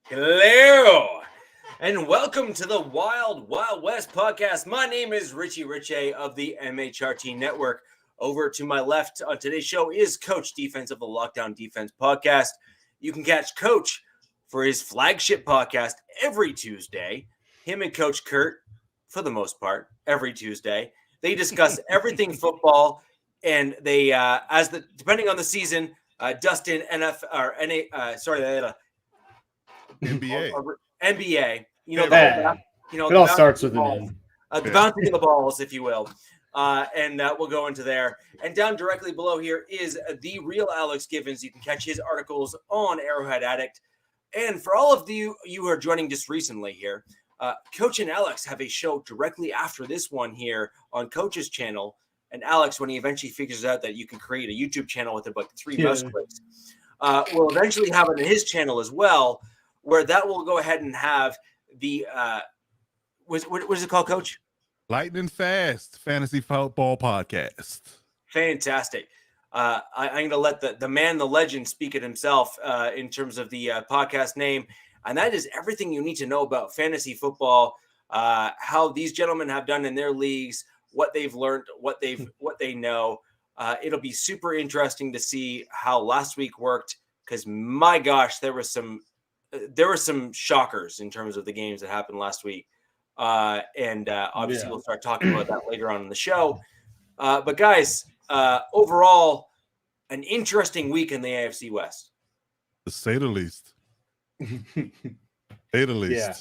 Hello, and welcome to the Wild Wild West podcast. My name is Richie Richey of the MHRT Network. Over to my left on today's show is Coach Defense of the Lockdown Defense podcast. You can catch Coach for his flagship podcast every Tuesday. Him and Coach Kurt, for the most part, every Tuesday. They discuss everything football, and they, depending on the season, Dustin NBA. It all starts with an N. The bouncing of the balls, if you will. And we'll go into there. And down directly below here is the real Alex Givens. You can catch his articles on Arrowhead Addict. And for all of you who are joining just recently here, Coach and Alex have a show directly after this one here on Coach's channel. And Alex, when he eventually figures out that you can create a YouTube channel with about 3 mouse clicks, will eventually have it on his channel as well, where that will go ahead and have the what is it called, Coach? Lightning Fast Fantasy Football Podcast. Fantastic. I'm going to let the man, the legend, speak it himself in terms of the podcast name. And that is everything you need to know about fantasy football, how these gentlemen have done in their leagues, what they've learned, what they know. It'll be super interesting to see how last week worked, because my gosh, there were some shockers in terms of the games that happened last week. Obviously we'll start talking about that later on in the show. But guys, overall, an interesting week in the AFC West. To say the least. Yeah.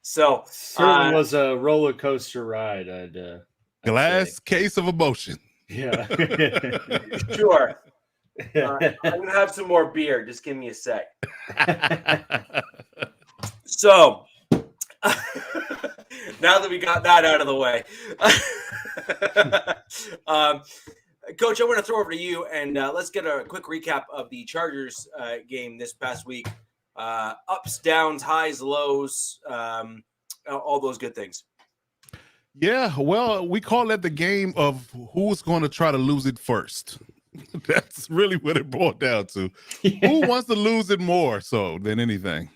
So certainly was a roller coaster ride. Glass case of emotion. Yeah. Sure. I'm gonna have some more beer. Just give me a sec. So now that we got that out of the way, Coach, I want to throw over to you, and let's get a quick recap of the Chargers game this past week. Ups, downs, highs, lows, all those good things. Yeah, well, we call that the game of who's going to try to lose it first. That's really what it boiled down to. Yeah. Who wants to lose it more so than anything?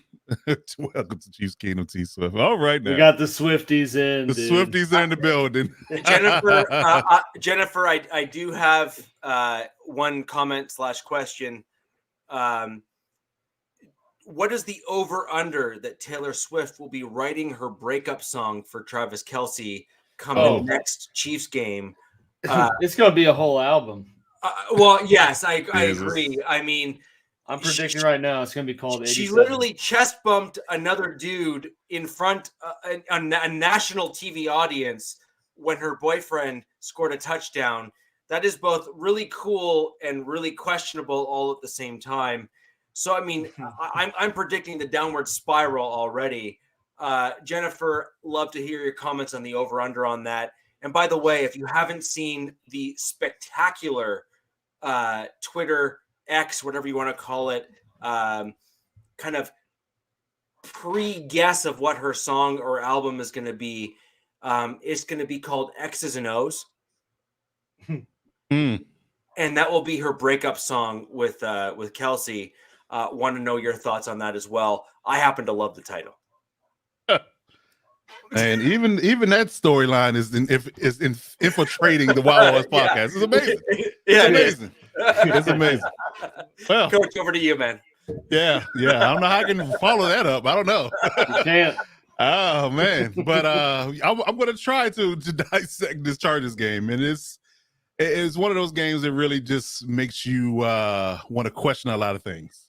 Welcome to Chiefs Kingdom, T Swift. All right, now we got the Swifties in. The Swifties are in the building. Jennifer, I do have one comment / question. What is the over-under that Taylor Swift will be writing her breakup song for Travis Kelce coming next Chiefs game? It's going to be a whole album. Well, yes, I agree. I mean, I'm predicting right now it's going to be called 87. She literally chest bumped another dude in front of a national TV audience when her boyfriend scored a touchdown. That is both really cool and really questionable all at the same time. So, I mean, I'm predicting the downward spiral already. Jennifer, love to hear your comments on the over-under on that. And by the way, if you haven't seen the spectacular Twitter, X, whatever you want to call it, kind of pre-guess of what her song or album is going to be, it's going to be called X's and O's. And that will be her breakup song with Kelce. Want to know your thoughts on that as well. I happen to love the title. And even that storyline is infiltrating the Wild West podcast. Yeah. It's amazing. It's amazing. It's amazing. Well, Coach, over to you, man. Yeah. I don't know how I can follow that up. I don't know. You can't. Oh man, but I'm going to try to dissect this Chargers game, and it's one of those games that really just makes you want to question a lot of things.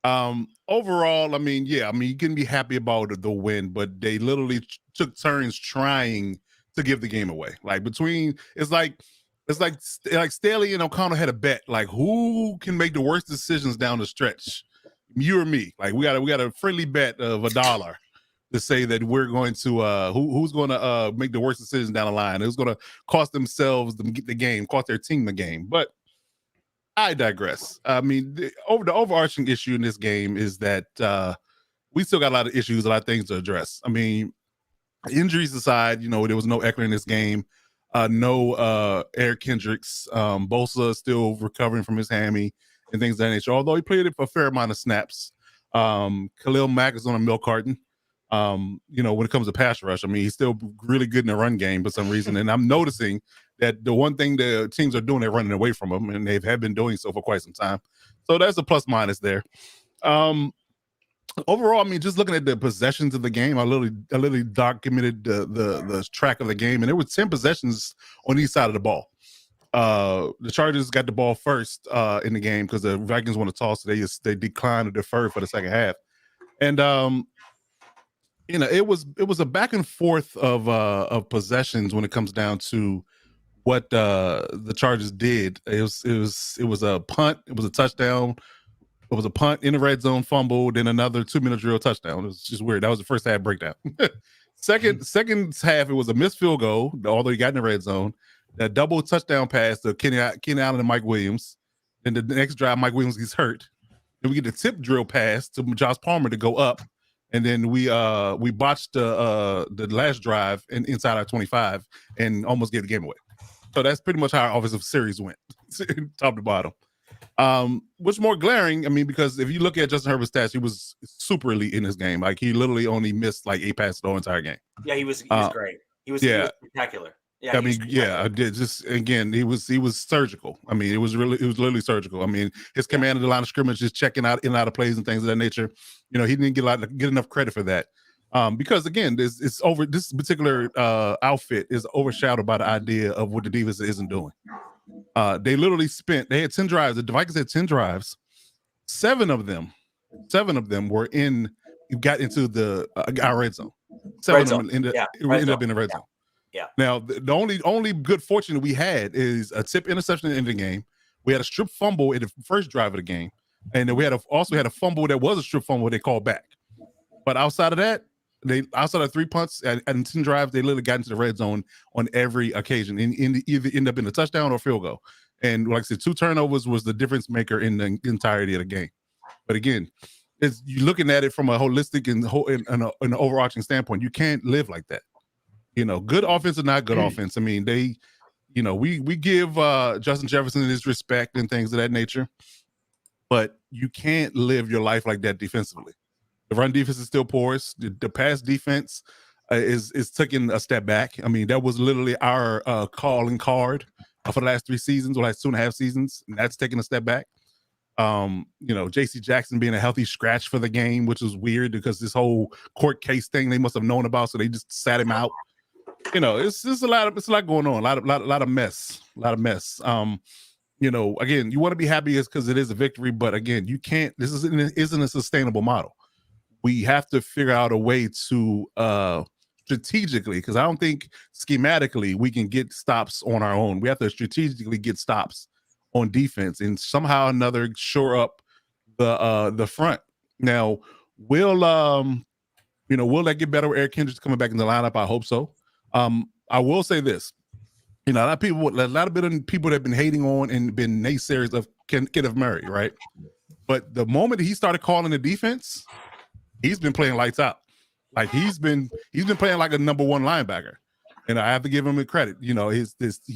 Overall, I mean, you can be happy about the win, but they literally took turns trying to give the game away. Like it's like Staley and O'Connell had a bet, like who can make the worst decisions down the stretch, you or me. Like we got a friendly bet of $1 to say that we're going to who's going to make the worst decisions down the line. Who's going to cost themselves the game, cost their team the game. But I digress. I mean, the overarching issue in this game is that we still got a lot of issues, a lot of things to address. I mean, injuries aside, there was no Eckler in this game. No Eric Kendricks. Bosa is still recovering from his hammy and things of that nature, although he played it for a fair amount of snaps. Khalil Mack is on a milk carton. When it comes to pass rush, I mean, he's still really good in the run game for some reason. And I'm noticing that the one thing the teams are doing, they're running away from him, and they have been doing so for quite some time. So that's a plus minus there. Overall, I mean, just looking at the possessions of the game, I literally documented the track of the game, and there were 10 possessions on each side of the ball. The Chargers got the ball first in the game because the Vikings want to toss. So they declined or deferred for the second half, and it was a back and forth of possessions when it comes down to what the Chargers did. It was a punt, it was a touchdown. It was a punt in the red zone, fumble, then another 2-minute drill touchdown. It was just weird. That was the first half breakdown. Second half, it was a missed field goal, although he got in the red zone. A double touchdown pass to Kenny Allen and Mike Williams. Then the next drive, Mike Williams gets hurt. Then we get the tip drill pass to Josh Palmer to go up. And then we botched the last drive inside our 25 and almost gave the game away. So that's pretty much how our offensive series went, top to bottom. What's more glaring, I mean, because if you look at Justin Herbert's stats, he was super elite in this game. Like, he literally only missed like 8 passes the whole entire game. Yeah, he was great. He was spectacular. Yeah, I mean, I did. Just again, he was surgical. I mean, it was literally surgical. I mean, his command of the line of scrimmage, just checking out in and out of plays and things of that nature. He didn't get enough credit for that. Because again, this particular outfit is overshadowed by the idea of what the defense isn't doing. They literally they had 10 drives. The Vikings had 10 drives. 7 of them got into our red zone. 7 of them ended up in the red zone. Yeah. Now, the only good fortune that we had is a tip interception in the game. We had a strip fumble in the first drive of the game, and then we also had a fumble that was a strip fumble they called back. But outside of that, outside of 3 punts and 10 drives, they literally got into the red zone on every occasion, and either end up in a touchdown or field goal. And like I said, 2 turnovers was the difference maker in the entirety of the game. But again, you're looking at it from a holistic and an overarching standpoint. You can't live like that. Good offense or not good offense. I mean, we give Justin Jefferson his respect and things of that nature, but you can't live your life like that defensively. The run defense is still porous. The pass defense is taking a step back. I mean, that was literally our calling card for the last 3 seasons, or last 2.5 seasons, and that's taking a step back. J.C. Jackson being a healthy scratch for the game, which was weird because this whole court case thing they must have known about, so they just sat him out. It's a lot going on, a lot of mess. Again, you want to be happy because it is a victory, but again, you can't. This isn't a sustainable model. We have to figure out a way to strategically, because I don't think schematically we can get stops on our own. We have to strategically get stops on defense and somehow or another shore up the front. Now, will that get better with Eric Kendricks coming back in the lineup? I hope so. I will say this. A lot of people that have been hating on and been naysayers of Kenneth Murray, right? But the moment he started calling the defense, he's been playing lights out. Like he's been playing like a number 1 linebacker, and I have to give him credit. He's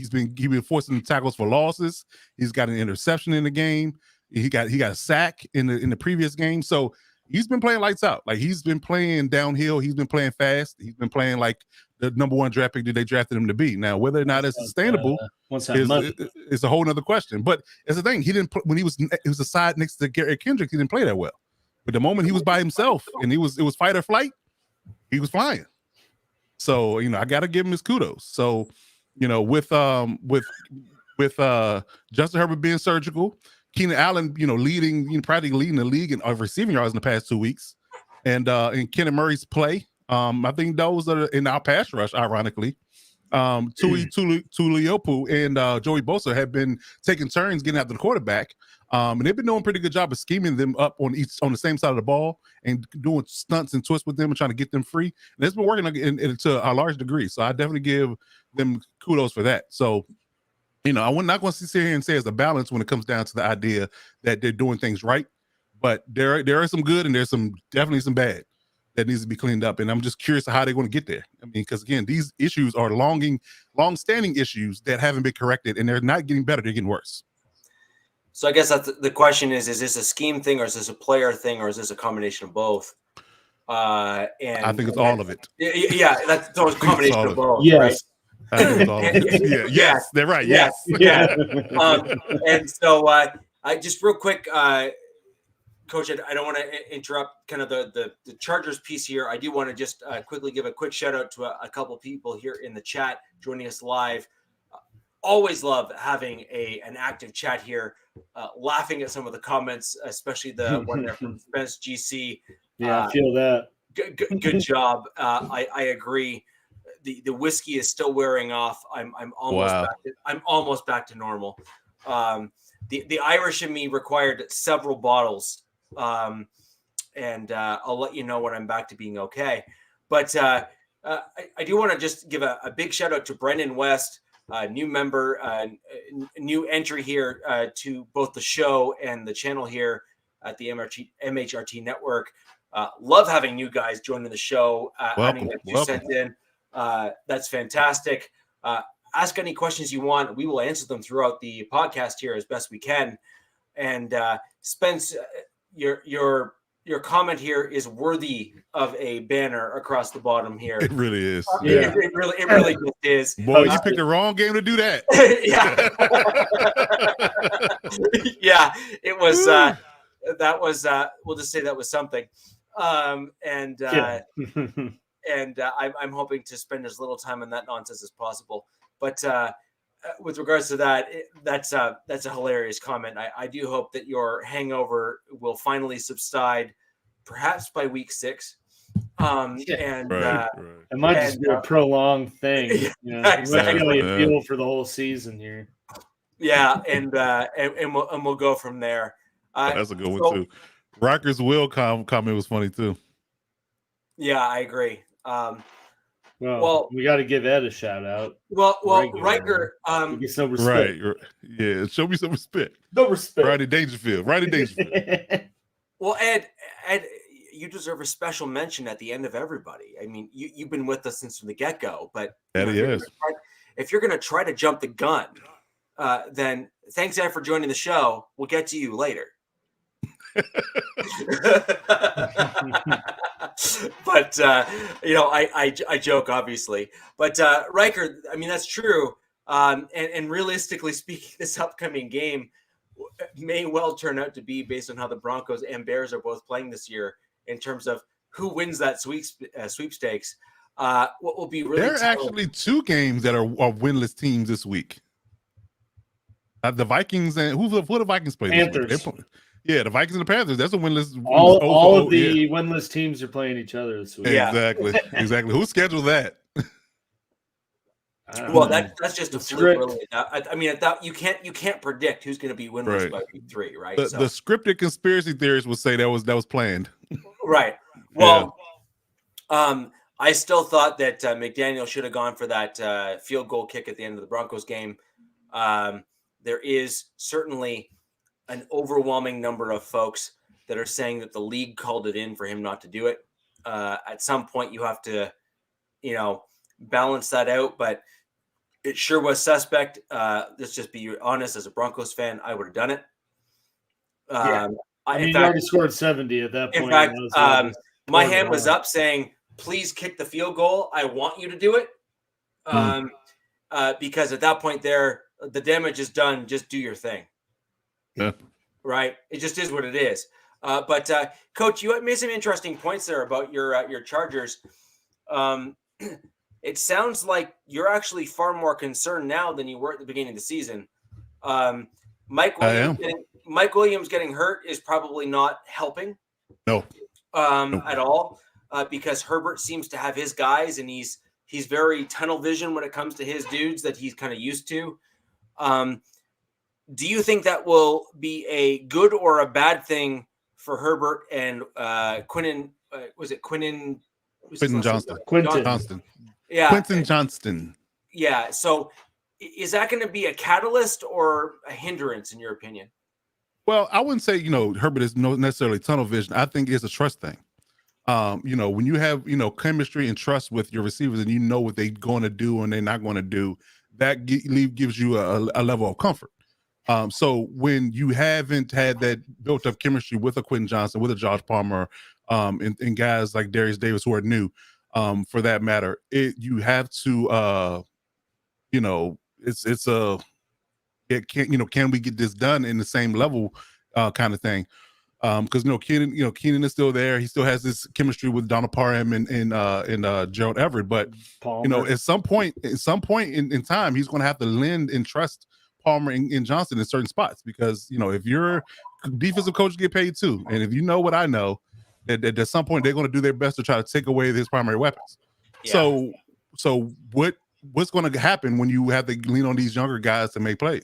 been forcing tackles for losses. He's got an interception in the game. He got a sack in the previous game. So he's been playing lights out. Like he's been playing downhill. He's been playing fast. He's been playing like the number 1 draft pick that they drafted him to be. Now, whether or not it's sustainable is a whole nother question. But it's the thing, he didn't when he was a side next to Eric Kendricks, he didn't play that well. But the moment he was by himself and it was fight or flight, he was flying. So I got to give him his kudos. So with Justin Herbert being surgical, Keenan Allen practically leading the league in receiving yards in the past 2 weeks, and Kenneth Murray's play. I think those are in our pass rush, ironically. Tuliopou and Joey Bosa have been taking turns getting after the quarterback. And they've been doing a pretty good job of scheming them up on the same side of the ball and doing stunts and twists with them and trying to get them free. And it's been working to a large degree. So I definitely give them kudos for that. So, I'm not going to sit here and say it's a balance when it comes down to the idea that they're doing things right. But there are some good and there's definitely some bad that needs to be cleaned up. And I'm just curious how they're going to get there. I mean, because again, these issues are long-standing issues that haven't been corrected, and they're not getting better; they're getting worse. So I guess that's the question is this a scheme thing, or is this a player thing, or is this a combination of both? And I think it's all of it. Yeah, that's always a combination of both. Yes. Right? I think it's all of it. Yeah. Yes, they're right. Yes. Yeah. And so I just real quick, Coach, I don't want to interrupt kind of the Chargers piece here. I do want to just quickly give a quick shout out to a couple people here in the chat joining us live. Always love having an active chat here, laughing at some of the comments, especially the one there from Spence GC. Yeah, I feel that. Good job. I agree. The whiskey is still wearing off. I'm almost back to normal. The Irish in me required several bottles, and I'll let you know when I'm back to being okay. But I do want to just give a big shout out to Brendan West, new member, new entry here to both the show and the channel here at the MHRT network. Love having new guys joining the show. Welcome. In. That's fantastic. Ask any questions you want. We will answer them throughout the podcast here as best we can. And Spence, your comment here is worthy of a banner across the bottom here. It really is. It really just is. Boy, you picked the wrong game to do that. Yeah, it was. That was. We'll just say that was something. And I'm hoping to spend as little time on that nonsense as possible. But with regards to that, that's a hilarious comment. I do hope that your hangover will finally subside, perhaps by week 6. And it might just be a prolonged thing. Exactly. A feel for the whole season here. Yeah, and we'll go from there. That's a good one too. Rocker's Will comment was funny too. Yeah, I agree. Well, we got to give Ed a shout out. Well, Riker. Get some respect. Right. Yeah, show me some respect. No respect. Right in Dangerfield. Well, Ed, you deserve a special mention at the end of everybody. I mean, you've been with us since the get-go, but if you're going to try to jump the gun, then thanks, Ed, for joining the show. We'll get to you later. But I joke, obviously. But Riker, I mean, that's true. And realistically speaking, this upcoming game may well turn out to be based on how the Broncos and Bears are both playing this year in terms of who wins that sweepstakes. What will be really there are actually 2 games that are winless teams this week. The Vikings and who the Vikings play? Panthers. Yeah, the Vikings and the Panthers. That's a winless. All of the winless teams are playing each other this week. Yeah. Exactly. Who scheduled that? Well, that's just a fluke. Really. I mean, you can't predict who's going to be winless by week 3, right? The scripted conspiracy theorists would say that was planned. Right. Well, I still thought that McDaniel should have gone for that field goal kick at the end of the Broncos game. There is certainly an overwhelming number of folks that are saying that the league called it in for him not to do it. At some point, you have to, balance that out. But it sure was suspect. Let's just be honest. As a Broncos fan, I would have done it. He already scored 70 at that point. In fact, my hand was up saying, "Please kick the field goal. I want you to do it." Because at that point, the damage is done. Just do your thing. Yeah. Right. It just is what it is. But Coach, you made some interesting points there about your Chargers. It sounds like you're actually far more concerned now than you were at the beginning of the season. Mike Williams getting hurt is probably not helping. No. At all. Because Herbert seems to have his guys, and he's very tunnel vision when it comes to his dudes that he's kind of used to. Do you think that will be a good or a bad thing for Herbert and Quinton? Was it Quinton? Quinton Johnston. Johnston. Yeah. Quinton Johnston. Yeah. So is that going to be a catalyst or a hindrance in your opinion? Well, I wouldn't say, Herbert is necessarily tunnel vision. I think it's a trust thing. When you have, chemistry and trust with your receivers and you know what they're going to do and they're not going to do, that gives you a level of comfort. So when you haven't had that built up chemistry with a Quentin Johnson, with a Josh Palmer, and guys like Darius Davis who are new, for that matter, you have to, can we get this done in the same level, kind of thing. Because Keenan is still there. He still has this chemistry with Donald Parham and Gerald Everett. But Palmer. At some point in time, he's going to have to lend and trust Palmer and Johnson in certain spots. Because if your defensive coach get paid too, and if you know what I know, that at some point they're going to do their best to try to take away his primary weapons. Yeah. So what's going to happen when you have to lean on these younger guys to make plays?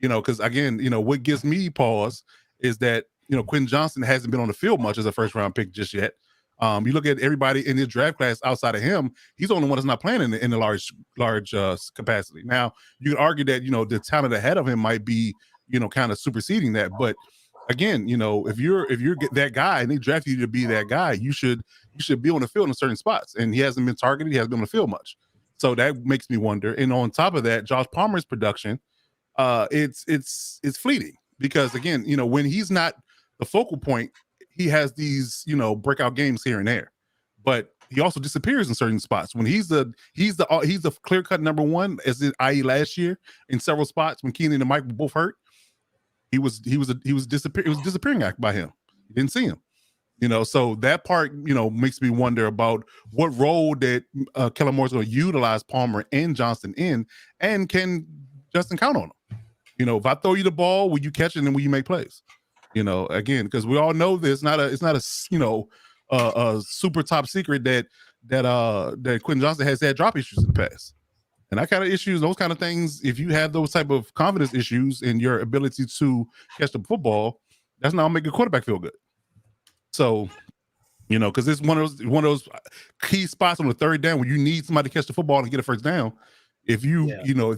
Because again, what gives me pause is that Quentin Johnson hasn't been on the field much as a first round pick just yet. You look at everybody in his draft class outside of him, he's the only one that's not playing in the large capacity. Now, you can argue that, the talent ahead of him might be, kind of superseding that. But again, if you're that guy and they draft you to be that guy, you should be on the field in certain spots. And he hasn't been targeted. He hasn't been on the field much. So that makes me wonder. And on top of that, Josh Palmer's production, it's fleeting because again, when he's not the focal point, he has these, breakout games here and there, but he also disappears in certain spots. When he's the clear-cut number one, i.e. last year in several spots when Keenan and Mike were both hurt, he was disappearing by him. You didn't see him. So that part, makes me wonder about what role that Kellen Moore's going to utilize Palmer and Johnson in, and can Justin count on him? If I throw you the ball, will you catch it and will you make plays? Again, because we all know this, it's not a super top secret that Quentin Johnson has had drop issues in the past. And that kind of issues, those kind of things, if you have those type of confidence issues in your ability to catch the football, that's not make a quarterback feel good. So, because it's one of those key spots on the third down where you need somebody to catch the football and get a first down. If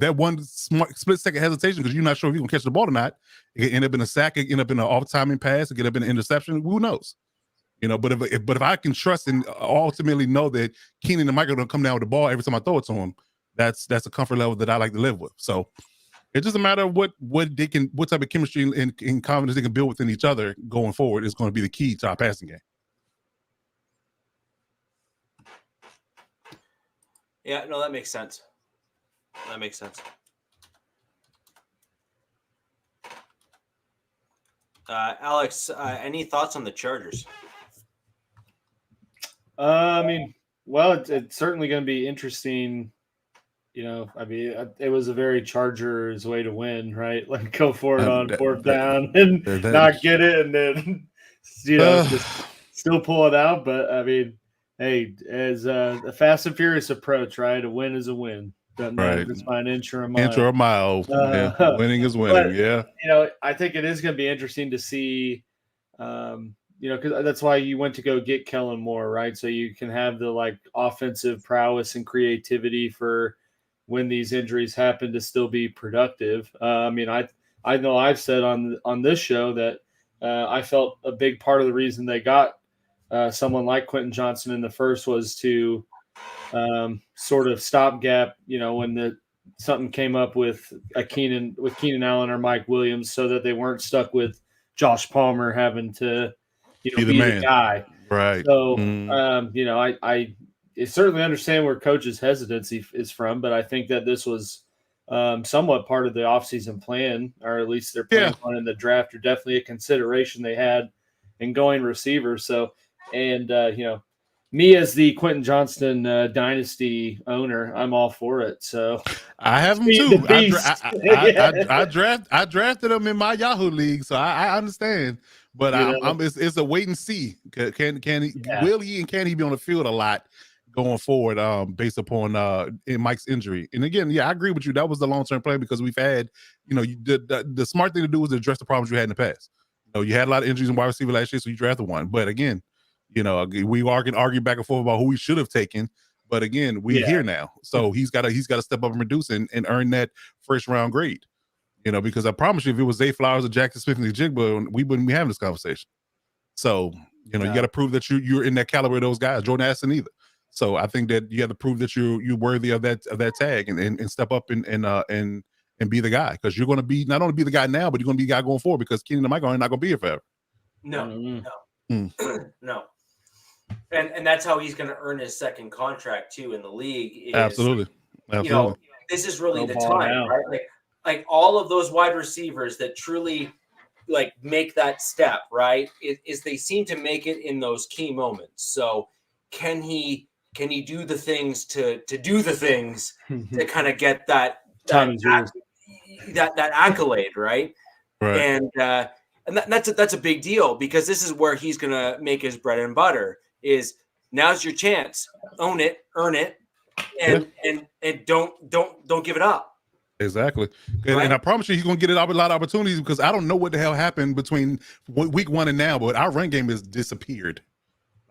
that one split second hesitation because you're not sure if you're gonna catch the ball or not, it can end up in a sack, it can end up in an off-timing pass, it can end up in an interception. Who knows? But if I can trust and ultimately know that Keenan and Mike are gonna come down with the ball every time I throw it to him, that's a comfort level that I like to live with. So it's just a matter of what type of chemistry and confidence they can build within each other going forward is going to be the key to our passing game. Yeah, no, that makes sense. Alex, any thoughts on the Chargers? It's certainly going to be interesting. It was a very Chargers way to win, right? Like go for it on fourth down and not get it, and then just still pull it out. But hey, as a Fast and Furious approach, right? A win is a win. Doesn't matter if it's by an inch or a mile. Inch or a mile. Winning is winning. But, I think it is going to be interesting to see. Because that's why you went to go get Kellen Moore, right? So you can have the offensive prowess and creativity for when these injuries happen to still be productive. I know I've said on this show that I felt a big part of the reason they got someone like Quentin Johnson in the first was to sort of stopgap, when something came up with Keenan Allen or Mike Williams, so that they weren't stuck with Josh Palmer having to be the guy. Right. So, I certainly understand where coach's hesitancy is from, but I think that this was somewhat part of the offseason plan, or at least their plan in the draft, or definitely a consideration they had in going receiver. So, and, me as the Quentin Johnston dynasty owner, I'm all for it. So I have him too. I drafted him in my Yahoo league, so I understand. But it's a wait and see. Can he will he and can he be on the field a lot going forward? Based upon in Mike's injury. And again, I agree with you. That was the long-term plan because we've had, the smart thing to do was to address the problems you had in the past. You had a lot of injuries in wide receiver last year, so you drafted one. But again, we can argue back and forth about who we should have taken, but again, we're here now. So he's got to step up and reduce and earn that first round grade. Because I promise you, if it was Zay Flowers or Jackson Smith and Jigba, we wouldn't be having this conversation. So you got to prove that you're in that caliber of those guys. Jordan Addison either. So I think that you have to prove that you're worthy of that tag and step up and and be the guy, because you're going to be not only be the guy now, but you're going to be the guy going forward, because Kenny and Michael are not going to be here forever. No. No. And that's how he's going to earn his second contract too in the league. Absolutely. You know, this is really the time, right? Like all of those wide receivers that truly like make that step, right? Is they seem to make it in those key moments. So can he do the things to do the things to kind of get that accolade, right? And that's a big deal, because this is where he's going to make his bread and butter. Is now's your chance, own it, earn it, and don't give it up. Exactly. And I promise you, he's going to get a lot of opportunities, because I don't know what the hell happened between week 1 and now, but our run game has disappeared.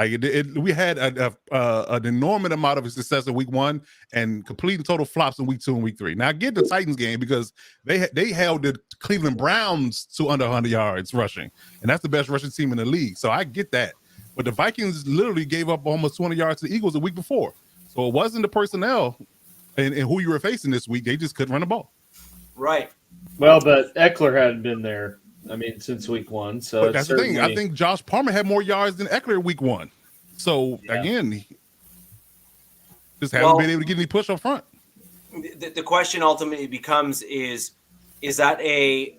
Like we had an enormous amount of success in week 1 and complete and total flops in week 2 and week 3. Now I get the Titans game, because they held the Cleveland Browns to under 100 yards rushing, and that's the best rushing team in the league. So I get that. But the Vikings literally gave up almost 200 yards to the Eagles the week before. So it wasn't the personnel and who you were facing this week. They just couldn't run the ball. Right. Well, but Eckler hadn't been there, since week 1. So that's the thing. I think Josh Palmer had more yards than Eckler week 1. So, again, he just haven't been able to get any push up front. The question ultimately becomes is that a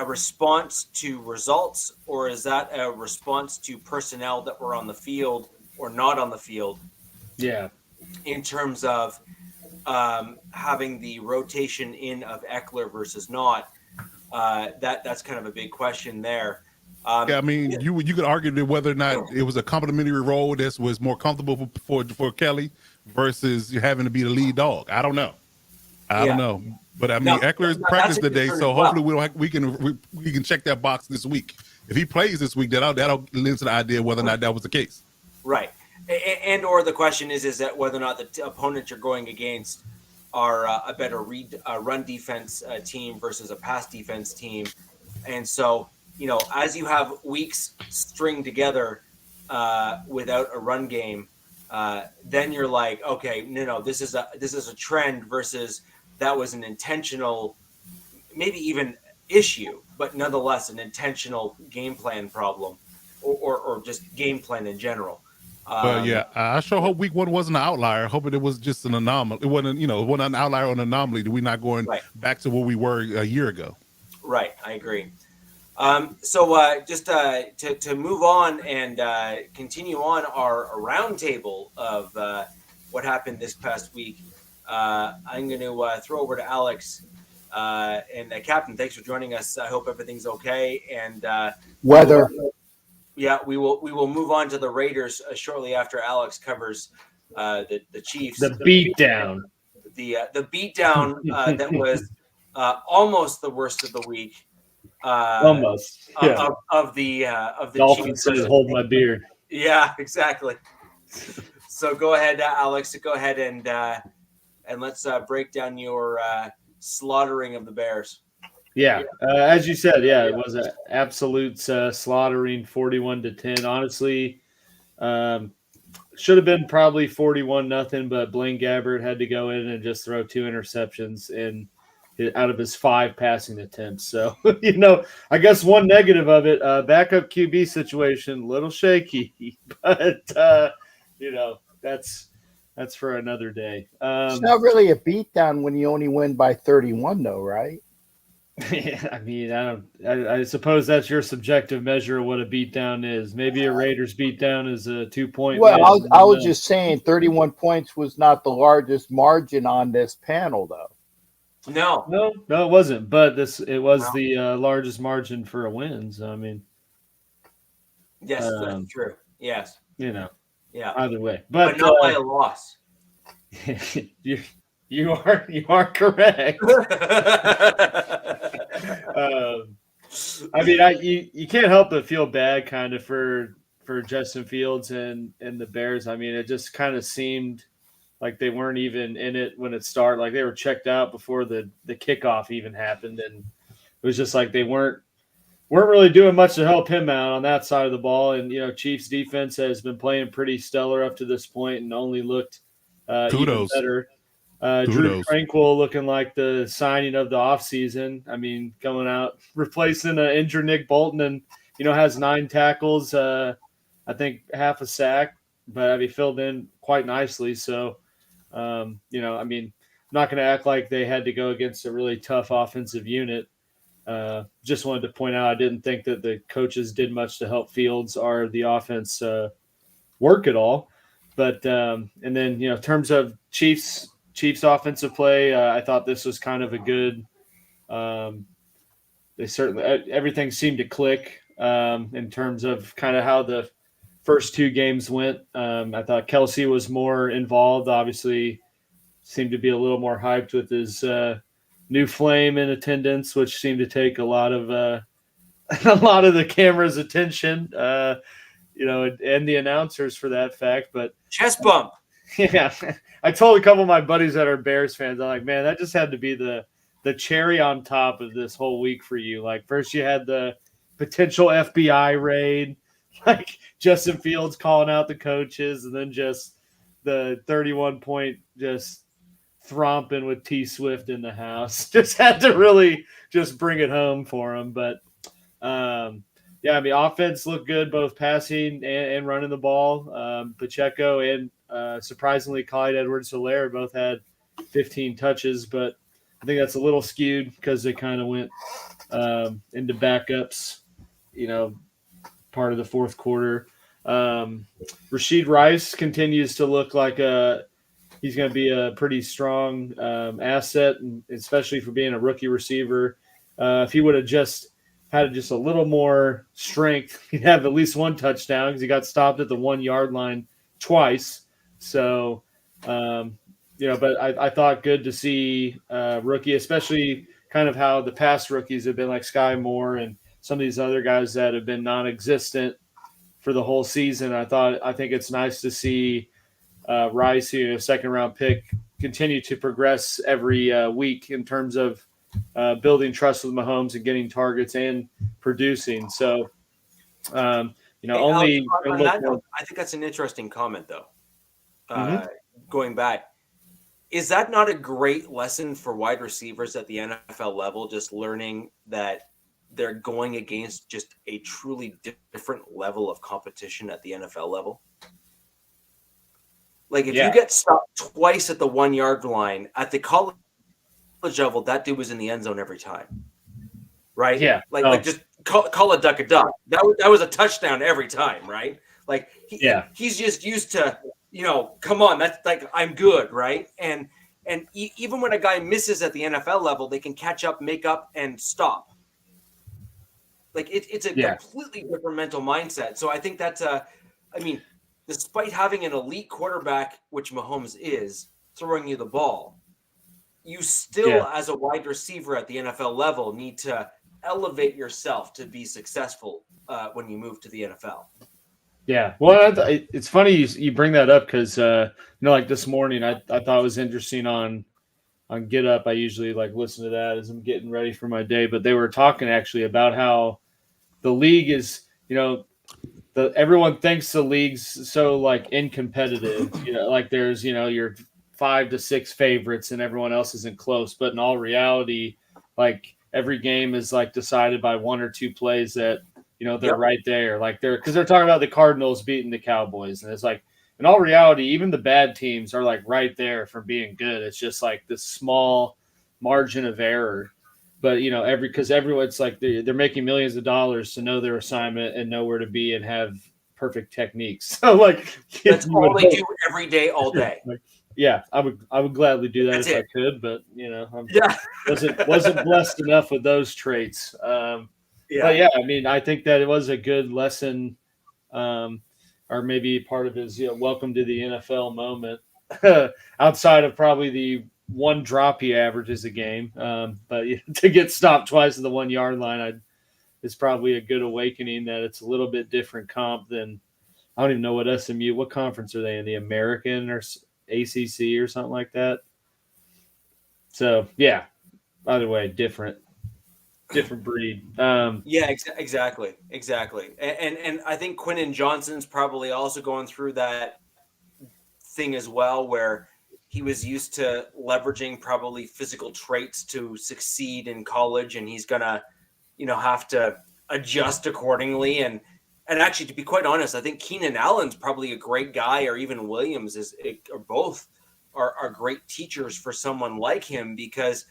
response to results, or is that a response to personnel that were on the field or not on the field? Yeah. In terms of having the rotation in of Eckler versus not, that's kind of a big question there. You could argue that whether or not it was a complimentary role that was more comfortable for Kelly versus you having to be the lead dog. I don't know. I don't know. But Eckler's practiced today, so hopefully we can check that box this week. If he plays this week, that'll lend to the idea whether or not that was the case. Right. And or the question is that whether or not the opponents you're going against are a better run defense team versus a pass defense team. And so, as you have weeks string together without a run game, then you're like, okay, no, this is a trend versus that was an intentional, maybe even issue, but nonetheless an intentional game plan problem or just game plan in general. I sure hope week 1 wasn't an outlier. Hoping it was just an anomaly. It wasn't, it wasn't an outlier or an anomaly. That we're not going back to where we were a year ago. Right, I agree. So just to move on and continue on our roundtable of what happened this past week, I'm going to throw over to Alex and Captain. Thanks for joining us. I hope everything's okay. And weather. We will move on to the Raiders shortly after Alex covers the Chiefs. The beatdown. The beatdown that was almost the worst of the week. Almost of the Dolphins Chiefs. Hold my beer. Yeah, exactly. So go ahead, Alex. Go ahead and let's break down your slaughtering of the Bears. Yeah, as you said, it was an absolute slaughtering, 41-10. Honestly, should have been probably 41-0, but Blaine Gabbert had to go in and just throw 2 interceptions out of his 5 passing attempts. So, I guess one negative of it, backup QB situation, little shaky, but that's for another day. It's not really a beatdown when you only win by 31, though, right? I suppose that's your subjective measure of what a beatdown is. Maybe a Raiders beatdown is a 2-point. Well, I was just saying 31 points was not the largest margin on this panel, though. No, it wasn't. But it was the largest margin for a win. So yes, that's true. Yes, Either way, but not by a loss. You are correct. You can't help but feel bad kind of for Justin Fields and the Bears. It just kind of seemed like they weren't even in it when it started. Like they were checked out before the kickoff even happened, and it was just like they weren't really doing much to help him out on that side of the ball. And Chiefs defense has been playing pretty stellar up to this point and only looked even better. Drew Kudos. Tranquil looking like the signing of the offseason. I mean, going out, replacing an injured Nick Bolton and, has 9 tackles, I think half a sack, but he filled in quite nicely. So, I'm not going to act like they had to go against a really tough offensive unit. Just wanted to point out, I didn't think that the coaches did much to help Fields or the offense work at all. But and then, in terms of Chiefs offensive play, I thought this was kind of a good. They certainly everything seemed to click in terms of kind of how the first 2 games went. I thought Kelsey was more involved. Obviously, seemed to be a little more hyped with his new flame in attendance, which seemed to take a lot of the camera's attention. And the announcers for that fact, but chest bump. Yeah, I told a couple of my buddies that are Bears fans, I'm like, man, that just had to be the cherry on top of this whole week for you. Like, first you had the potential FBI raid, like Justin Fields calling out the coaches, and then just the 31-point just thromping with T Swift in the house. Just had to really just bring it home for him. But offense looked good, both passing and running the ball. Pacheco and surprisingly Clyde Edwards-Helaire both had 15 touches, but I think that's a little skewed because they kind of went into backups, part of the fourth quarter. Rashid Rice continues to look like he's going to be a pretty strong asset, and especially for being a rookie receiver. If he would have just had just a little more strength, he'd have at least 1 touchdown because he got stopped at the 1-yard line twice. So, but I thought good to see rookie, especially kind of how the past rookies have been like Sky Moore and some of these other guys that have been non-existent for the whole season. I think it's nice to see Rice, second-round pick, continue to progress every week in terms of building trust with Mahomes and getting targets and producing. So, Alex, on that note, I think that's an interesting comment, though. Going back, is that not a great lesson for wide receivers at the NFL level? Just learning that they're going against just a truly different level of competition at the NFL level. Like if you get stopped twice at the 1-yard line at the college level, that dude was in the end zone every time, right? Yeah. Like just call a duck a duck. That was a touchdown every time, right? Like he's just used to, come on, that's like I'm good, right? And even when a guy misses at the NFL level, they can catch up, make up, and stop. Like it's a completely different mental mindset. So I think that's despite having an elite quarterback, which Mahomes is, throwing you the ball, you still, as a wide receiver at the NFL level, need to elevate yourself to be successful when you move to the NFL. Yeah. Well, it's funny you bring that up because, like this morning, I thought it was interesting on Get Up. I usually listen to that as I'm getting ready for my day, but they were talking actually about how the league is, everyone thinks the league's so uncompetitive, there's, your 5 to 6 favorites and everyone else isn't close. But in all reality, every game is decided by 1 or 2 plays that, they're right there. Because they're talking about the Cardinals beating the Cowboys. And it's in all reality, even the bad teams are right there from being good. It's just this small margin of error. But, because everyone's they're making millions of dollars to know their assignment and know where to be and have perfect techniques. So that's all they do every day, all day. Yeah, I would gladly do that I could, but I wasn't blessed enough with those traits. But I think that it was a good lesson, or maybe part of his welcome to the NFL moment. Outside of probably the 1 drop he averages a game, but to get stopped twice at the 1-yard line, it's probably a good awakening that it's a little bit different comp than I don't even know what SMU. What conference are they in? The American or ACC or something like that. So either way, different breed. Exactly. And I think Quentin Johnson's probably also going through that thing as well, where he was used to leveraging probably physical traits to succeed in college, and he's gonna, have to adjust accordingly. And actually, to be quite honest, I think Keenan Allen's probably a great guy, or even Williams or both are great teachers for someone like him, because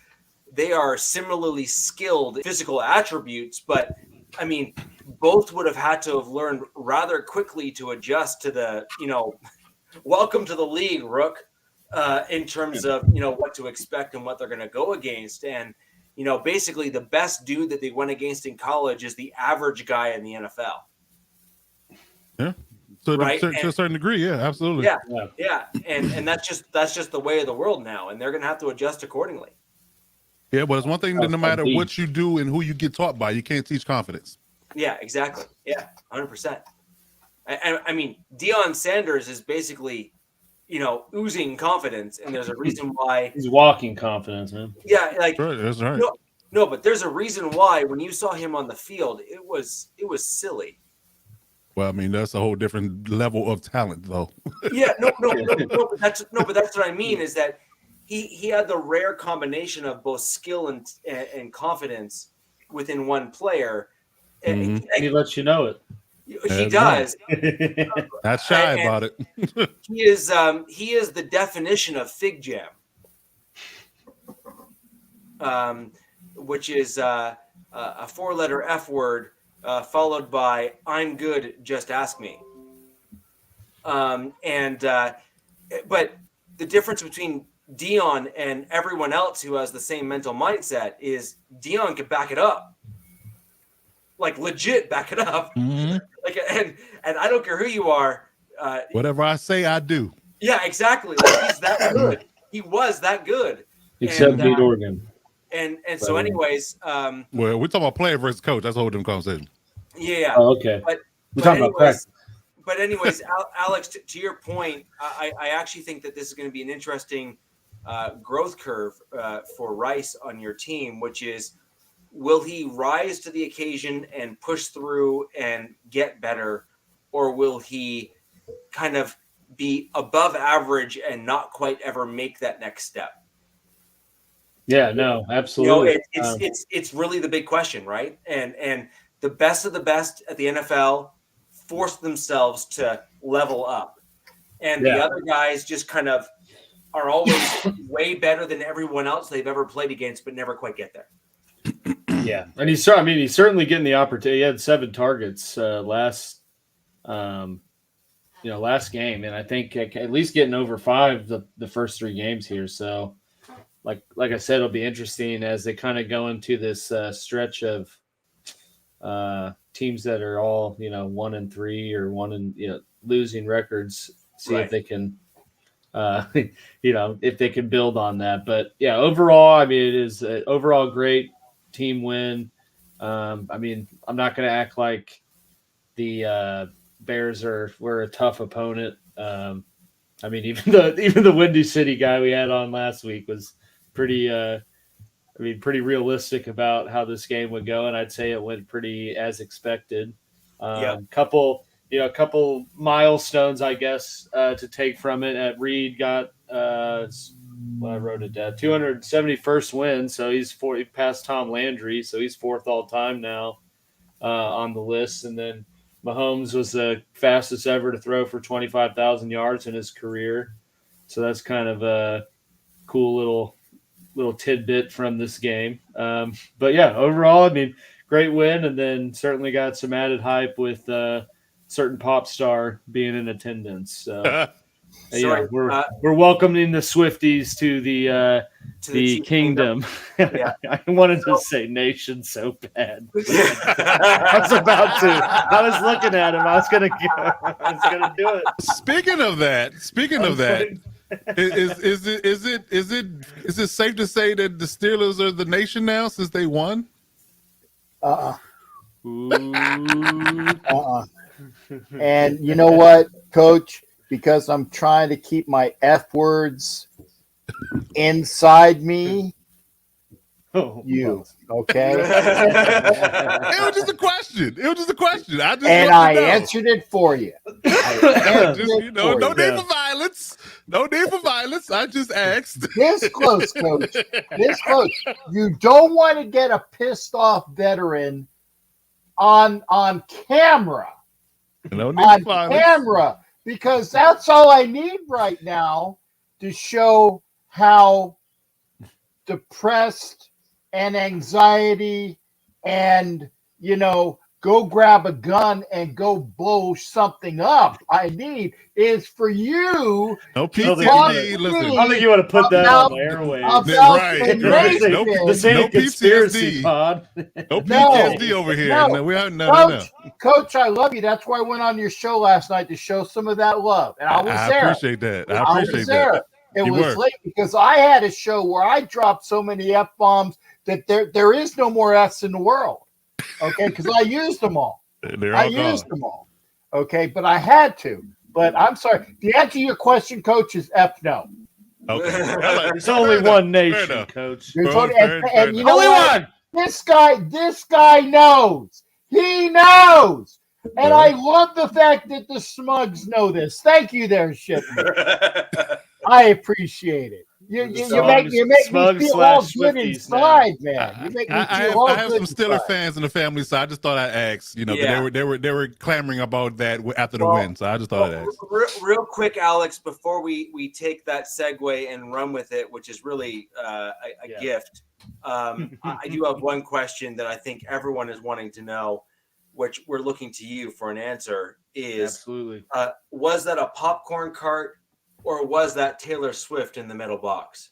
they are similarly skilled physical attributes. But I mean, both would have had to have learned rather quickly to adjust to the, welcome to the league, Rook, in terms of, what to expect and what they're going to go against. And, basically the best dude that they went against in college is the average guy in the NFL. Yeah. So right? to a certain degree, yeah, absolutely. Yeah. And that's just the way of the world now, and they're going to have to adjust accordingly. Yeah, but it's one thing that no matter what you do and who you get taught by, you can't teach confidence. Yeah, exactly. Yeah, 100%. I mean, Deion Sanders is basically, oozing confidence, and there's a reason why he's walking confidence, man. Yeah, that's right. No, but there's a reason why when you saw him on the field, it was silly. Well, I mean, that's a whole different level of talent, though. Yeah, no, but that's what I mean is that he had the rare combination of both skill and confidence within one player. Mm-hmm. He lets you know it. He does. Not shy about it. He is the definition of fig jam, which is a 4-letter F word followed by "I'm good, just ask me." But the difference between Deion and everyone else who has the same mental mindset is Deion can back it up. Like legit back it up. Mm-hmm. And I don't care who you are. Whatever I say, I do. Yeah, exactly. Like he's that good. He was that good. Except beat Oregon. And so anyways. Well, we're talking about player versus coach. That's a whole different conversation. Yeah. Oh, okay. We're talking about practice. But anyways, Alex, to your point, I actually think that this is going to be an interesting growth curve for Rice on your team, which is, will he rise to the occasion and push through and get better, or will he kind of be above average and not quite ever make that next step? Yeah, no, absolutely. It's really the big question, right? And the best of the best at the NFL force themselves to level up, and the other guys just kind of are always way better than everyone else they've ever played against, but never quite get there. Yeah, and he's certainly getting the opportunity. He had 7 targets last game, and I think at least getting over 5 the first 3 games here. So, like I said, it'll be interesting as they kind of go into this stretch of teams that are all 1-3 or losing records. See if they can. If they can build on that. But yeah, overall, I mean, it is an overall great team win. I'm not going to act like the Bears were a tough opponent. Even the Windy City guy we had on last week was pretty realistic about how this game would go, and I'd say it went pretty as expected. Couple milestones, I guess, to take from it. Reed got I wrote it down, 271st win, so he passed Tom Landry, so he's 4th all time now on the list. And then Mahomes was the fastest ever to throw for 25,000 yards in his career, so that's kind of a cool little tidbit from this game. But yeah, overall, I mean, great win, and then certainly got some added hype with certain pop star being in attendance. So we're welcoming the Swifties to the kingdom. Yeah. I wanted to say nation so bad. I was about to. I was looking at him. I was gonna do it. Speaking of that, is it safe to say that the Steelers are the nation now since they won? And you know what, Coach? Because I'm trying to keep my F words inside me. Okay? It was just a question. I answered it for you. No need for violence. No need for violence. I just asked. This close, Coach. This close. You don't want to get a pissed off veteran on camera. No need On for violence. camera, because that's all I need right now to show how depressed and anxiety and, go grab a gun and go blow something up. I need is for you. No to PTSD. talk Listen. I don't think you want to put that on the airwaves. about Right, the right. nation. No, This ain't no a conspiracy PTSD. pod. No PTSD over here. No, we are no. Coach, I love you. That's why I went on your show last night to show some of that love. And I was I there. appreciate that. I I appreciate was there. that. It You was were. late because I had a show where I dropped so many F-bombs that there is no more F's in the world. Okay, because I used them all. They're I all gone. used them all. Okay, but I had to. But I'm sorry. The answer to your question, Coach, is F no. Okay. There's only one nation, Coach. There's Fair only, enough. and you know Only what? one. This guy knows. He knows. And I love the fact that the smugs know this. Thank you there, Shipman. I appreciate it. You make me feel all good inside, man. You make me feel all I have good some Steeler inside. fans in the family, so I just thought I'd ask. Yeah. They were clamoring about that after the Well, win, so I just thought I'd ask. Real quick, Alex, before we take that segue and run with it, which is really a gift. I do have one question that I think everyone is wanting to know, which we're looking to you for an answer. Is Absolutely. Was that a popcorn cart? Or was that Taylor Swift in the middle box?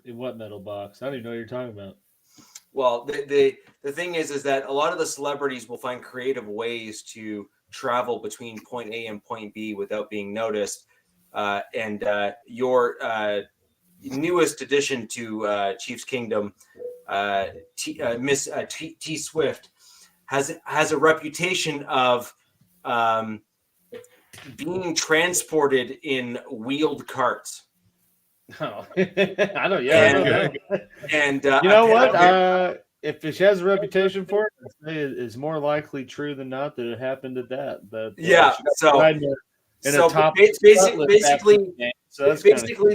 In what metal box? I don't even know what you're talking about. Well, the thing is that a lot of the celebrities will find creative ways to travel between point A and point B without being noticed. And your newest addition to Chiefs Kingdom, Miss T Swift, has a reputation of being transported in wheeled carts. Oh, I don't. Yeah. And you know what? If she has a reputation for it, I'd say it's more likely true than not that it happened at that. But basically,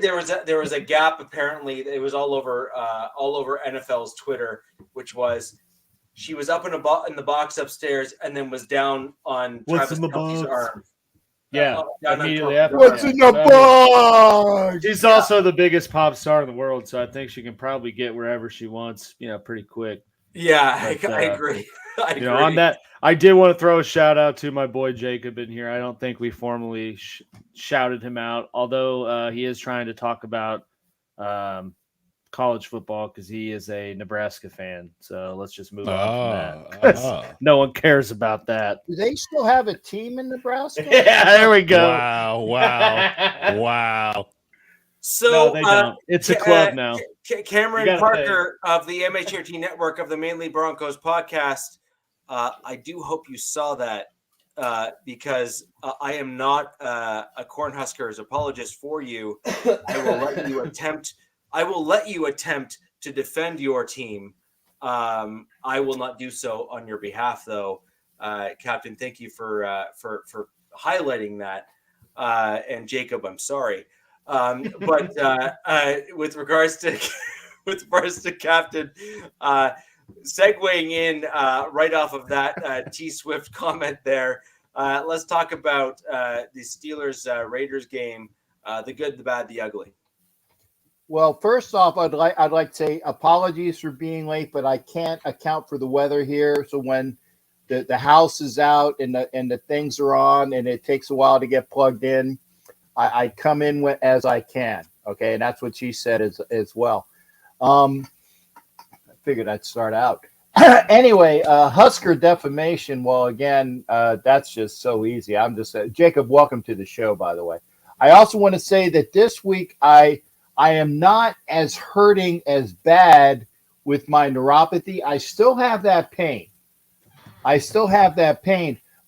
there was a gap. Apparently, it was all over NFL's Twitter, which was she was up in the box upstairs and then was down on Travis Kelce's arm. Yeah, immediately after. What's in the box? She's also the biggest pop star in the world, so I think she can probably get wherever she wants, pretty quick. Yeah, but, I agree. I agree. On that, I did want to throw a shout out to my boy Jacob in here. I don't think we formally shouted him out, although he is trying to talk about college football because he is a Nebraska fan. So let's just move on from that. No one cares about that. Do they still have a team in Nebraska? Yeah, there we go. Wow. So no, they don't. It's a club now. Cameron Parker of the MHRT network of the Mainly Broncos podcast. I do hope you saw that because I am not a Cornhuskers apologist for you. I will let you attempt to defend your team. I will not do so on your behalf, though. Captain, thank you for highlighting that. And Jacob, I'm sorry. But with regards to Captain, segueing in right off of that T Swift comment there, let's talk about the Steelers Raiders game, the good, the bad, the ugly. Well, first off, I'd like to say apologies for being late, but I can't account for the weather here. So when the house is out and the things are on and it takes a while to get plugged in, I come in as I can. Okay, and that's what she said as well. I figured I'd start out. Anyway, Husker defamation. Well, again, that's just so easy. I'm just Jacob. Welcome to the show, by the way. I also want to say that this week I am not as hurting as bad with my neuropathy. I still have that pain.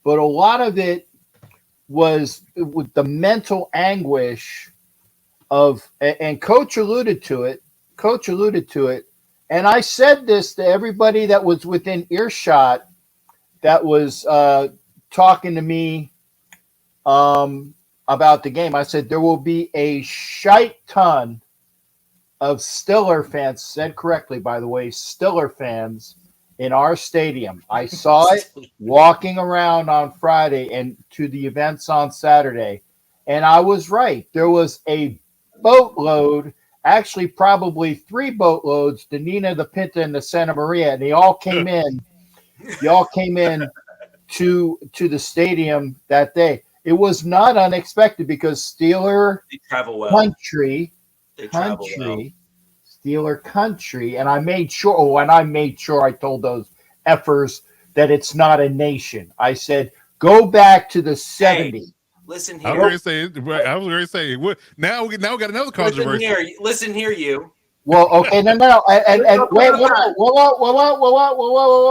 But a lot of it was with the mental anguish of, and Coach alluded to it. And I said this to everybody that was within earshot that was talking to me about the game. I said there will be a shite ton of Stiller fans, said correctly, by the way, Stiller fans in our stadium. I saw it walking around on Friday and to the events on Saturday, and I was right. There was a boatload, actually probably 3 boatloads, the Nina, the Pinta, and the Santa Maria, and they all came in. They all came in to the stadium that day. It was not unexpected because Steeler country, Steeler country, and I made sure. I told those effers that it's not a nation. I said, go back to the 70s. Hey, listen here. I was going to say. Now we got another controversy. Listen here, you. Well, okay, no, and wait, whoa.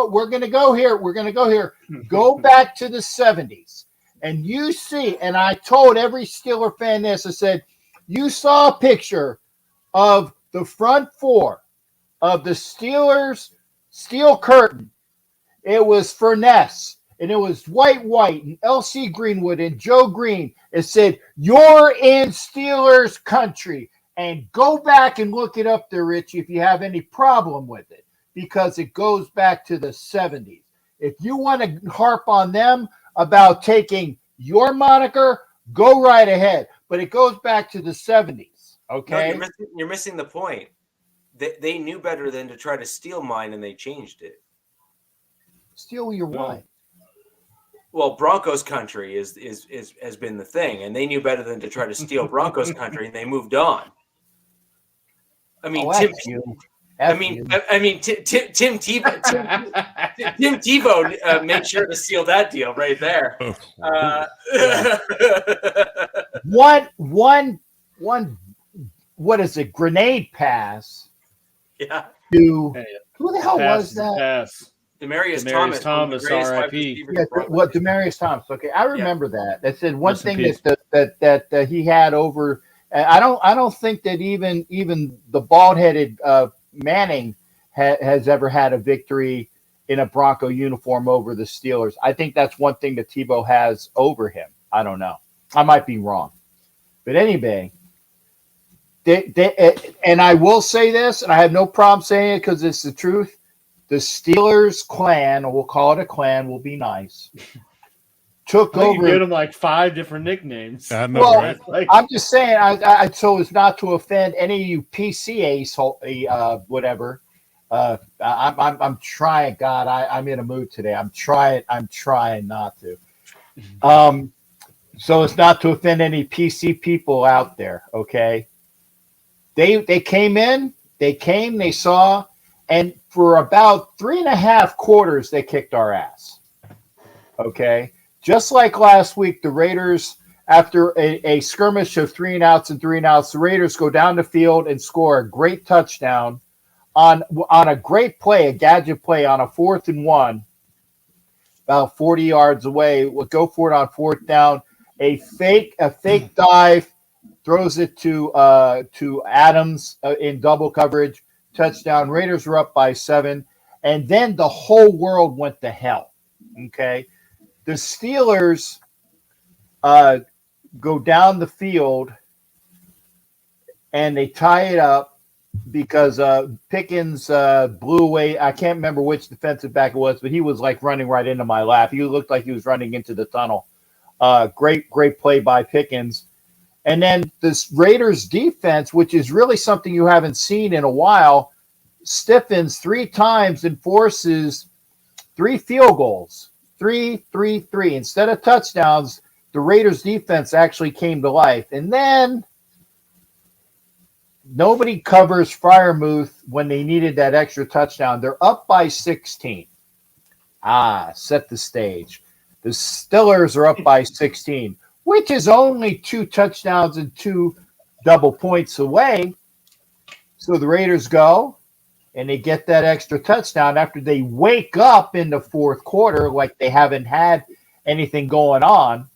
We're gonna go here. Go back to the 70s, and you see. And I told every Steeler fan this. I said, you saw a picture of the front 4 of the Steelers steel curtain. It was Furness, and it was White, and L.C. Greenwood, and Joe Green. It said, "You're in Steelers country." And go back and look it up there, Richie, if you have any problem with it, because it goes back to the 70s. If you want to harp on them about taking your moniker, go right ahead. But it goes back to the 70s, okay? No, you're missing the point. They knew better than to try to steal mine, and they changed it. Steal your what? Well, Broncos country has been the thing, and they knew better than to try to steal Broncos country, and they moved on. I mean, Tim Tebow made sure to seal that deal right there. One. What is it? Grenade pass. Yeah. To who the hell was that? Pass. Demarius Thomas, R.I.P. Yeah, what Demarius Thomas? Okay, I remember that. That said one thing that he had over. I don't think that even the bald-headed Manning has ever had a victory in a Bronco uniform over the Steelers. I think that's one thing that Tebow has over him. I don't know. I might be wrong, but anyway, and I will say this, and I have no problem saying it because it's the truth. The Steelers clan, or we'll call it a clan, will be nice. Took over. You give them like 5 different nicknames. I know, Well, right? I'm just saying. I so as not to offend any of you PCAs, whatever. I'm trying. God, I'm in a mood today. I'm trying not to. So it's not to offend any PC people out there. Okay. They came in. They saw, and for about 3.5 quarters, they kicked our ass. Okay. Just like last week, the Raiders, after a skirmish of 3 and outs, the Raiders go down the field and score a great touchdown on a great play, a gadget play on a 4th and 1, about 40 yards away. We'll go for it on 4th down. A fake dive, throws it to Adams in double coverage, touchdown. Raiders were up by 7, and then the whole world went to hell. Okay. The Steelers go down the field and they tie it up because Pickens blew away. I can't remember which defensive back it was, but he was like running right into my lap. He looked like he was running into the tunnel. Great play by Pickens. And then this Raiders defense, which is really something you haven't seen in a while, stiffens 3 times and forces 3 field goals. 3. Instead of touchdowns, the Raiders defense actually came to life. And then nobody covers Freiermuth when they needed that extra touchdown. They're up by 16. Set the stage. The Steelers are up by 16, which is only 2 touchdowns and 2 double points away. So the Raiders go, and they get that extra touchdown after they wake up in the 4th quarter like they haven't had anything going on,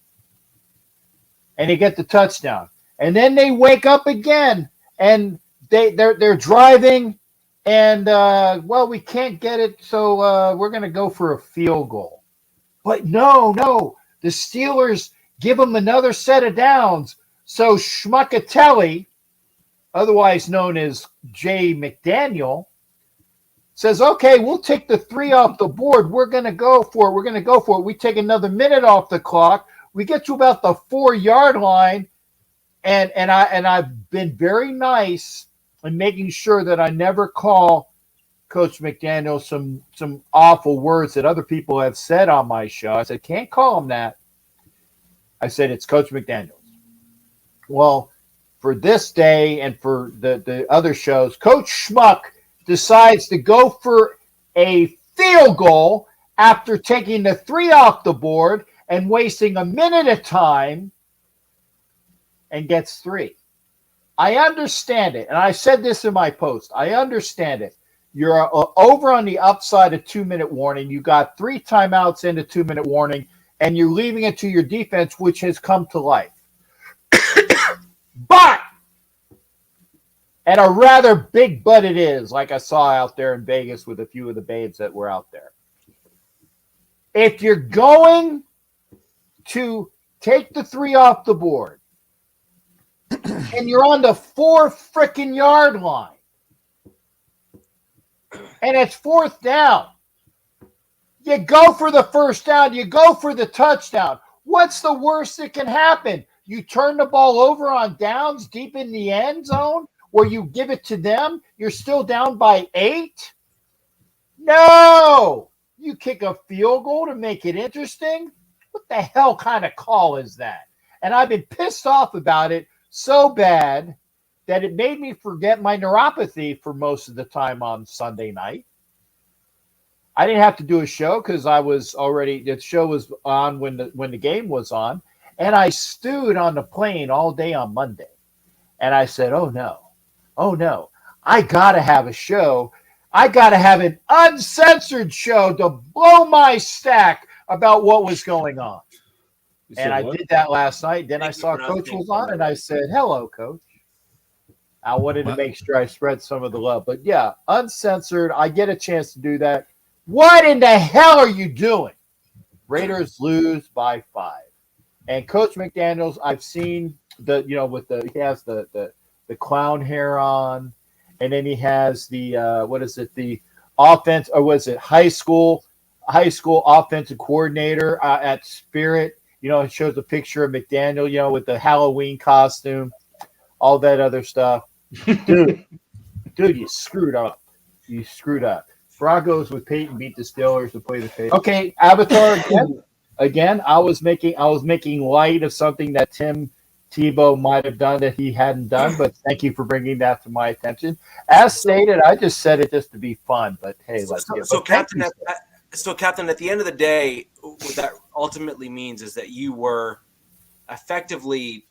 and they get the touchdown. And then they wake up again, and they're driving, and, we can't get it, so we're going to go for a field goal. But no, the Steelers give them another set of downs. So Schmuckatelli, otherwise known as Jay McDaniel, says, okay, we'll take the 3 off the board. We're going to go for it. We take another minute off the clock. We get to about the 4-yard line. And I've been very nice in making sure that I never call Coach McDaniel some awful words that other people have said on my show. I said, can't call him that. I said, it's Coach McDaniel. Well, for this day and for the other shows, Coach Schmuck decides to go for a field goal after taking the 3 off the board and wasting a minute of time, and gets 3. I understand it, and I said this in my post. I understand it. You're over on the upside of 2-minute warning. You got 3 timeouts into 2-minute warning, and you're leaving it to your defense, which has come to life. But and a rather big butt it is, like I saw out there in Vegas with a few of the babes that were out there. If you're going to take the 3 off the board and you're on the 4 freaking yard line and it's 4th down, you go for the first down, you go for the touchdown. What's the worst that can happen? You turn the ball over on downs deep in the end zone, where you give it to them, you're still down by 8? No! You kick a field goal to make it interesting? What the hell kind of call is that? And I've been pissed off about it so bad that it made me forget my neuropathy for most of the time on Sunday night. I didn't have to do a show because the show was on when the game was on, and I stewed on the plane all day on Monday. And I said, oh no, I got to have a show. I got to have an uncensored show to blow my stack about what was going on. And I did that last night. Then I saw Coach was on, and I said, hello, Coach. I wanted to make sure I spread some of the love. But yeah, uncensored, I get a chance to do that. What in the hell are you doing? Raiders lose by 5. And Coach McDaniels, I've seen he has the clown hair on, and then he has the offense, or was it high school offensive coordinator at Spirit. It shows a picture of McDaniel, with the Halloween costume, all that other stuff. Dude, you screwed up. Broncos with Peyton beat the Steelers to play the Patriots. Okay, Avatar again. I was making light of something that Tim Tebow might have done that he hadn't done, but thank you for bringing that to my attention. As stated, I just said it just to be fun, but hey, let's get it. So, Captain, at the end of the day, what that ultimately means is that you were effectively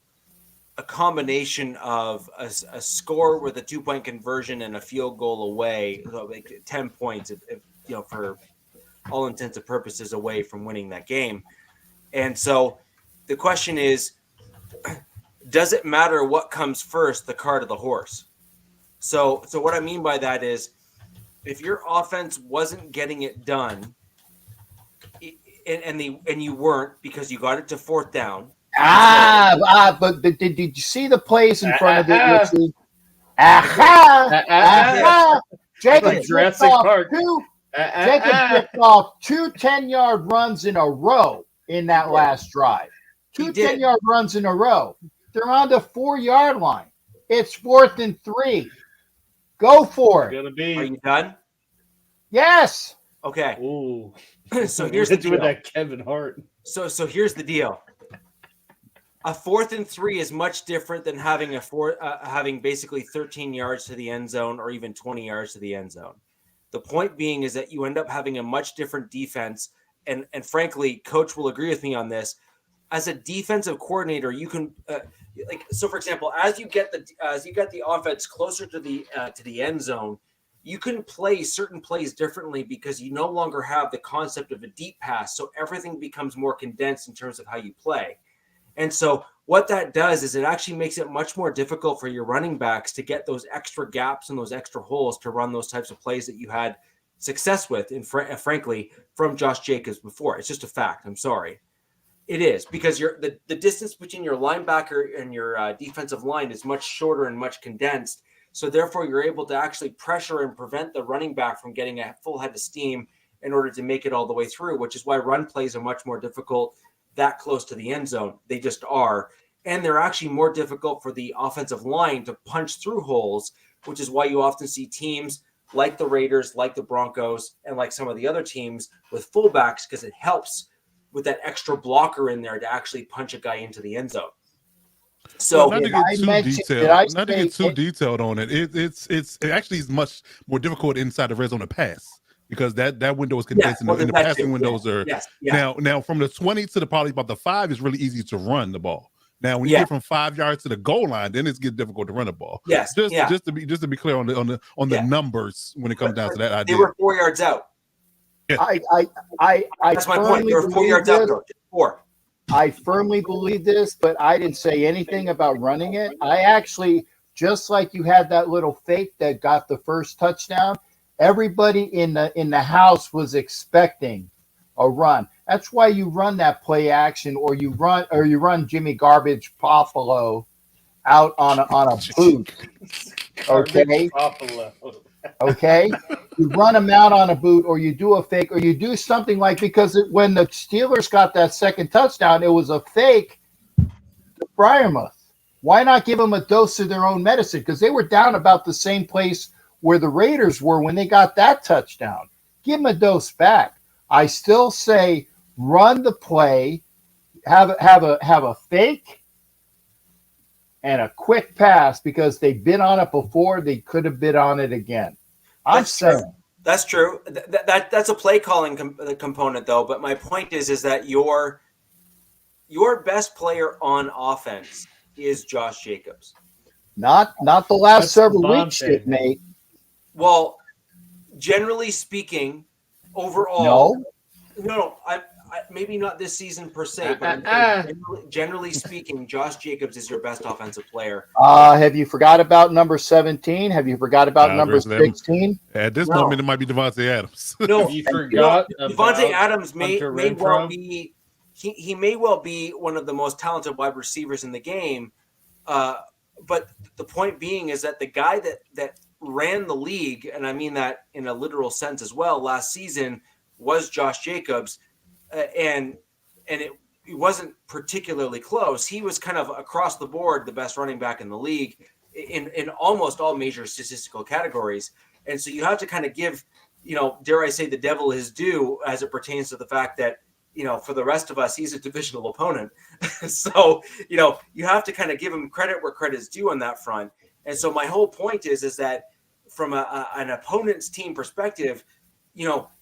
a combination of a score with a 2-point conversion and a field goal away, so like 10 points, for all intents and purposes, away from winning that game. And so the question is, does it matter what comes first, the cart or the horse? So what I mean by that is, if your offense wasn't getting it done, and you weren't because you got it to 4th down. But did you see the plays in front of it? Jacob Jurassic Park. Jacob ripped off 2 10-yard runs in a row in that last drive. 2 10-yard runs in a row. They're on the 4-yard line. It's 4th and 3. Go for it. Are you done? Yes. Okay. Ooh. So here's the deal. With that Kevin Hart. So here's the deal. A 4th and 3 is much different than having having basically 13 yards to the end zone or even 20 yards to the end zone. The point being is that you end up having a much different defense, and frankly, Coach will agree with me on this. As a defensive coordinator, you can for example, as you get the offense closer to the end zone, you can play certain plays differently because you no longer have the concept of a deep pass. So everything becomes more condensed in terms of how you play. And so what that does is it actually makes it much more difficult for your running backs to get those extra gaps and those extra holes to run those types of plays that you had success with, and frankly, from Josh Jacobs before. It's just a fact. I'm sorry. It is, because the distance between your linebacker and your defensive line is much shorter and much condensed. So therefore, you're able to actually pressure and prevent the running back from getting a full head of steam in order to make it all the way through, which is why run plays are much more difficult that close to the end zone. They just are. And they're actually more difficult for the offensive line to punch through holes, which is why you often see teams like the Raiders, like the Broncos, and like some of the other teams with fullbacks, because it helps with that extra blocker in there to actually punch a guy into the end zone. So not to get too detailed on it, it actually is much more difficult inside the red zone to pass, because that window is condensed, and the passing windows are now from the 20 to probably about the 5 is really easy to run the ball. Now, when you get from 5 yards to the goal line, then it's getting difficult to run the ball. Just to be clear on the numbers when it comes down to that idea. They were 4 yards out. Yeah. That's my point. They were 4 yards out. 4. I firmly believe this, but I didn't say anything about running it. I actually, just like you had that little fake that got the first touchdown, everybody in the house was expecting a run. That's why you run that play action, or you run Jimmy Garbage Buffalo out on a boot. Okay. Okay. You run him out on a boot, or you do a fake, or you do something like, because when the Steelers got that second touchdown, it was a fake to Freiermuth. Why not give them a dose of their own medicine? Because they were down about the same place where the Raiders were when they got that touchdown. Give them a dose back. I still say run the play, have a fake and a quick pass, because they've been on it before. They could have been on it again. That's true. That's a play calling component, though. But my point is that your best player on offense is Josh Jacobs. Not the last several weeks, mate. Well, generally speaking, overall, no. I maybe not this season per se, but generally speaking, Josh Jacobs is your best offensive player. Have you forgot about number 17? Have you forgot about number 16? At this moment, it might be Devontae Adams. No, you forgot. Devontae Adams may well be. He may well be one of the most talented wide receivers in the game. But the point being is that the guy that ran the league, and I mean that in a literal sense as well, last season was Josh Jacobs. And it wasn't particularly close. He was kind of across the board the best running back in the league in almost all major statistical categories. And so you have to kind of give, dare I say, the devil his due as it pertains to the fact that, for the rest of us, he's a divisional opponent. So, you have to kind of give him credit where credit is due on that front. And so my whole point is that from an opponent's team perspective,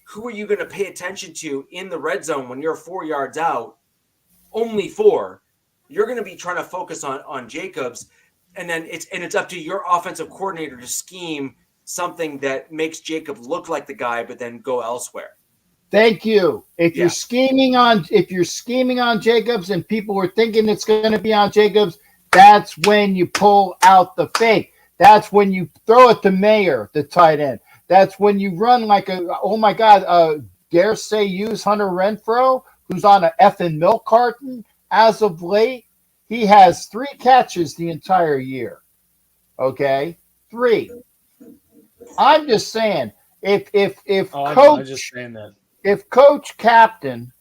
who are you going to pay attention to in the red zone when you're 4 yards out? Only 4. You're going to be trying to focus on Jacobs, and then it's up to your offensive coordinator to scheme something that makes Jacob look like the guy, but then go elsewhere. Thank you. If you're scheming on Jacobs and people are thinking it's going to be on Jacobs, that's when you pull out the fake. That's when you throw it to Mayer, the tight end. That's when you run like dare say use Hunter Renfrow, who's on an effing milk carton as of late. He has 3 catches the entire year. Okay? 3. I'm just saying, if Coach Captain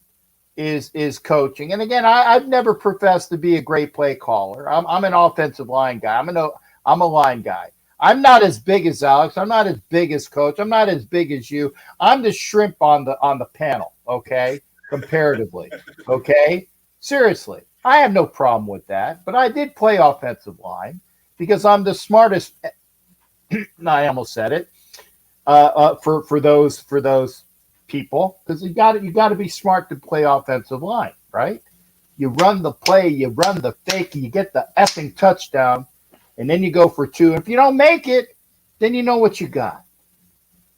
is coaching, and again, I've never professed to be a great play caller. I'm an offensive line guy. I'm a line guy. I'm not as big as Alex. I'm not as big as Coach. I'm not as big as you. I'm the shrimp on the panel, okay? Comparatively, okay? Seriously, I have no problem with that. But I did play offensive line because I'm the smartest. I almost said it. For those people, because you got to be smart to play offensive line, right? You run the play, you run the fake, you get the effing touchdown. And then you go for 2. If you don't make it, then you know what you got.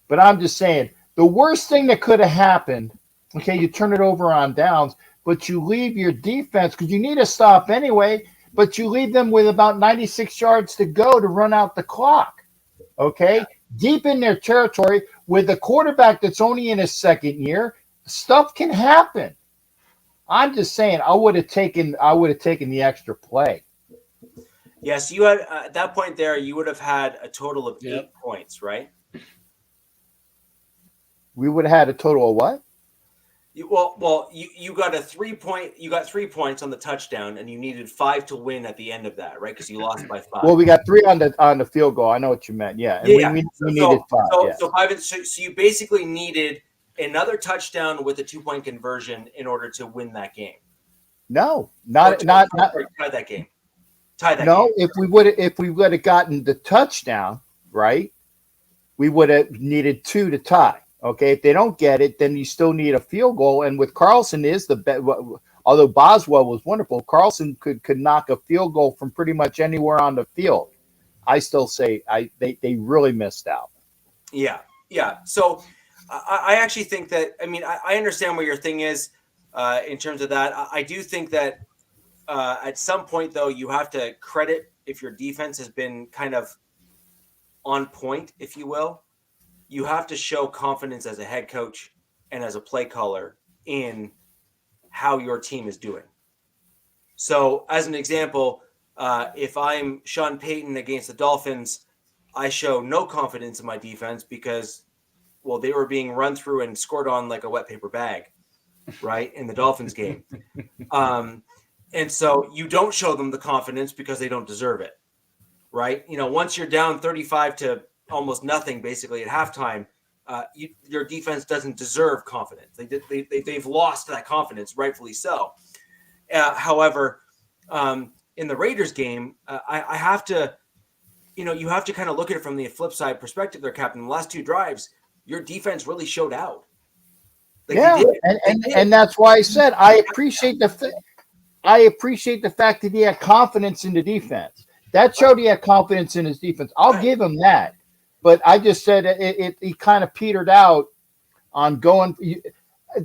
But I'm just saying, the worst thing that could have happened, okay, you turn it over on downs, but you leave your defense, because you need a stop anyway, but you leave them with about 96 yards to go to run out the clock, okay? Deep in their territory with a quarterback that's only in his second year, stuff can happen. I'm just saying I would have taken the extra play. Yes, you had at that point there, you would have had a total of Yep. 8 points, right? We would have had a total of what? You got 3 points on the touchdown, and you needed 5 to win at the end of that, right? Because you lost by 5. Well, we got 3 on the field goal. I know what you meant. Yeah, and we needed 5. So you basically needed another touchdown with a 2-point conversion in order to win that game. No, tie that game. No, if we would have gotten the touchdown, right, we would have needed 2 to tie. Okay, if they don't get it, then you still need a field goal. And with Carlson is the best. Although Boswell was wonderful, Carlson could knock a field goal from pretty much anywhere on the field. I still say they really missed out. Yeah. So I actually think that. I mean, I understand what your thing is in terms of that. I do think that at some point, though, you have to credit if your defense has been kind of on point, if you will. You have to show confidence as a head coach and as a play caller in how your team is doing. So, as an example, if I'm Sean Payton against the Dolphins, I show no confidence in my defense because, well, they were being run through and scored on like a wet paper bag, right, in the Dolphins game. And so you don't show them the confidence because they don't deserve it, right? You know, once you're down 35 to almost nothing basically at halftime, your defense doesn't deserve confidence. They've lost that confidence, rightfully so. However, in the Raiders game, I have to, you have to kind of look at it from the flip side perspective there, Captain. The last 2 drives, your defense really showed out. And that's why I said I appreciate the fact that he had confidence in the defense. That showed he had confidence in his defense. I'll give him that. But I just said he kind of petered out on going.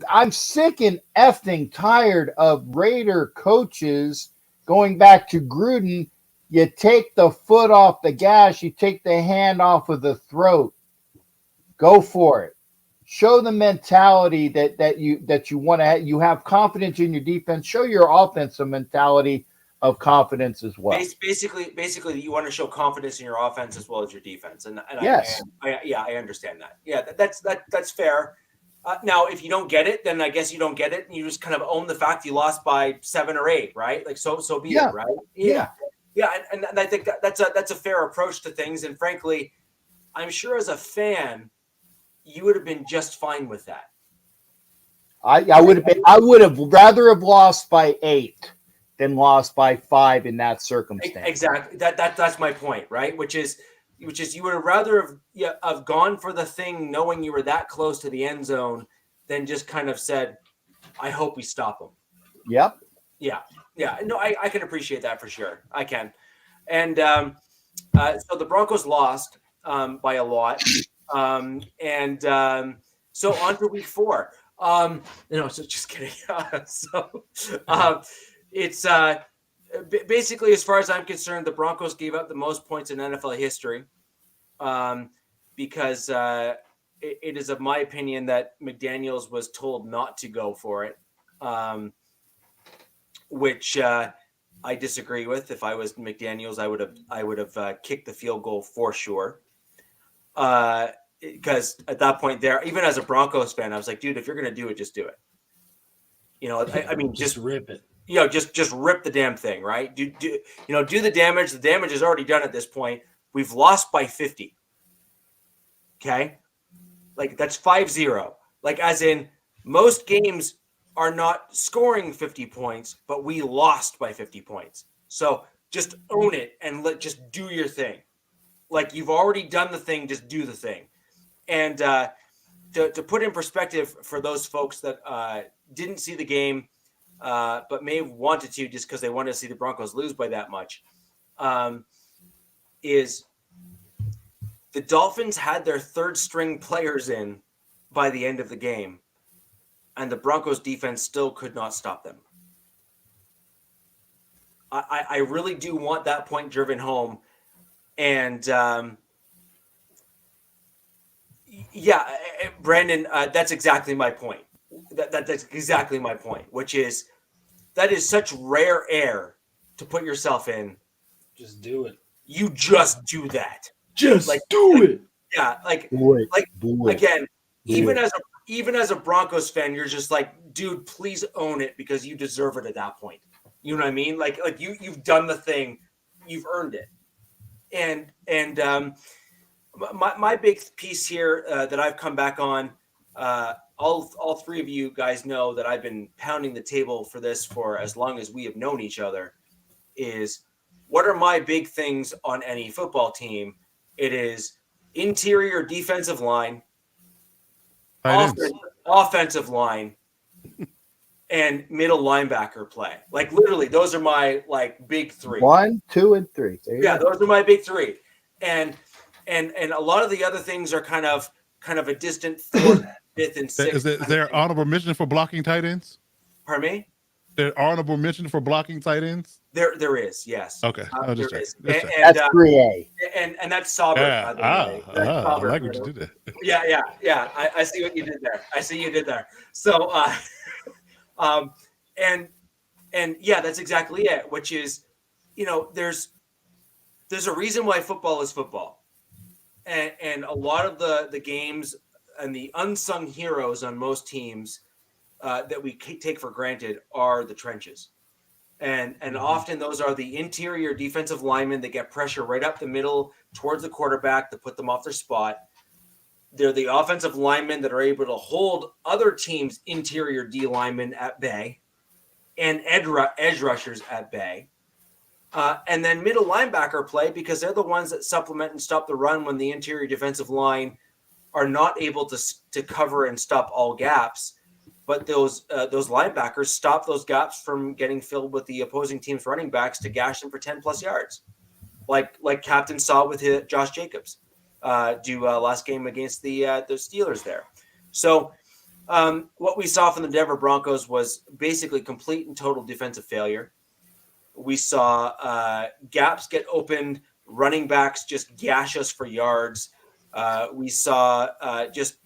I'm sick and effing tired of Raider coaches going back to Gruden. You take the foot off the gas. You take the hand off of the throat. Go for it. Show the mentality that you want to have. You have confidence in your defense. Show your offensive mentality of confidence as well. Basically, you want to show confidence in your offense as well as your defense, and yes, I understand that. Yeah, that's fair. Now, if you don't get it, then I guess you don't get it, and you just kind of own the fact you lost by 7 or 8, right? Like so be it, right? Yeah. And I think that's a fair approach to things, and frankly, I'm sure as a fan, you would have been just fine with that. I would have rather have lost by 8. Than lost by 5 in that circumstance. Exactly. That's my point, right? Which is you would have rather have gone for the thing knowing you were that close to the end zone than just kind of said, I hope we stop them. Yep. Yeah. No, I can appreciate that for sure. I can. And so the Broncos lost by a lot. So on to week 4. So just kidding. It's basically, as far as I'm concerned, the Broncos gave up the most points in NFL history because it is of my opinion that McDaniels was told not to go for it, which I disagree with. If I was McDaniels, I would have kicked the field goal for sure. Because at that point there, even as a Broncos fan, I was like, dude, if you're going to do it, just do it. I mean, just rip it. Just rip the damn thing, right? Do the damage. The damage is already done at this point. We've lost by 50. Okay? Like, that's 5-0. Like, as in, most games are not scoring 50 points, but we lost by 50 points. So just own it and just do your thing. Like, you've already done the thing, just do the thing. And to put in perspective for those folks that didn't see the game, but may have wanted to just because they wanted to see the Broncos lose by that much, is the Dolphins had their third string players in by the end of the game, and the Broncos defense still could not stop them. I really do want that point driven home. And Brandon, that's exactly my point. That's exactly my point, which is that is such rare air to put yourself in. Just do it. You just do that. Just Like, do it. Yeah, Do it. again, Do even it. as a Broncos fan, you're just like, dude, please own it because you deserve it at that point. You know what I mean? Like you've done the thing, you've earned it. And my big piece here that I've come back on, all three of you guys know that I've been pounding the table for this for as long as we have known each other, is what are my big things on any football team? It is interior defensive line, offensive line, and middle linebacker play. Like literally, those are my big three. 1, 2, and 3. Yeah, those are my big three. And a lot of the other things are kind of a distant fourth, fifth, and sixth. Is there honorable mention for blocking tight ends? Pardon me? There honorable mention for blocking tight ends? There is, yes. Okay, I'll just check. That's 3A. And that's Sauber, by the way. I like what you did there. Yeah. I see what you did there. So, and yeah, that's exactly it. Which is, there's a reason why football is football, and a lot of the games and the unsung heroes on most teams that we take for granted are the trenches. And often those are the interior defensive linemen that get pressure right up the middle towards the quarterback to put them off their spot. They're the offensive linemen that are able to hold other teams' interior D linemen at bay and edge rushers at bay. And then middle linebacker play, because they're the ones that supplement and stop the run when the interior defensive line are not able to cover and stop all gaps. But those linebackers stop those gaps from getting filled with the opposing team's running backs to gash them for 10 plus yards, like Captain saw with Josh Jacobs last game against the Steelers there. So what we saw from the Denver Broncos was basically complete and total defensive failure. We saw gaps get opened, running backs just gash us for yards. We saw just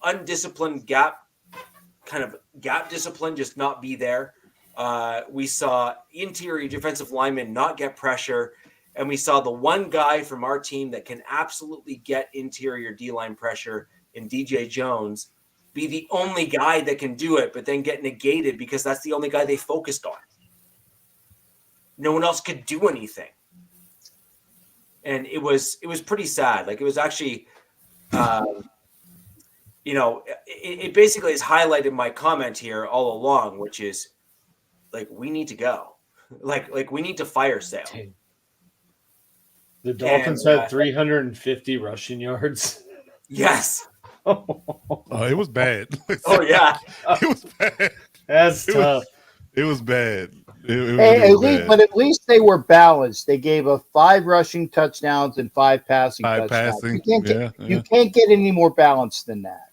undisciplined gap discipline just not be there. We saw interior defensive linemen not get pressure, and we saw the one guy from our team that can absolutely get interior D-line pressure in DJ Jones be the only guy that can do it, but then get negated because that's the only guy they focused on. No one else could do anything. And it was pretty sad. Like, it was actually it basically has highlighted my comment here all along, which is like, we need to go. Like we need to fire sale. The Dolphins had 350 rushing yards. Yes. Oh, it was bad. Oh, yeah. It was bad. That's tough. It was bad. But at least they were balanced. They gave up 5 rushing touchdowns and 5 passing touchdowns. You can't get any more balanced than that.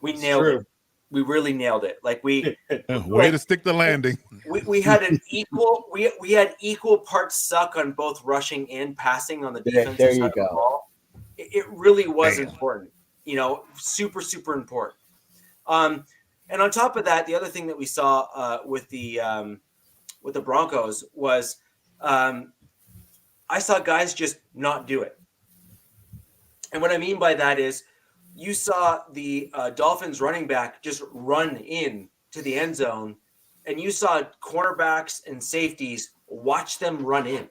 We nailed it. We really nailed it. Like way to stick the landing. We had an equal. We had equal parts suck on both rushing and passing on the defensive there side you of go. the ball. It really was important. Super, super important. And on top of that, the other thing that we saw with the Broncos was I saw guys just not do it. And what I mean by that is, you saw the Dolphins running back just run in to the end zone, and you saw cornerbacks and safeties watch them run in.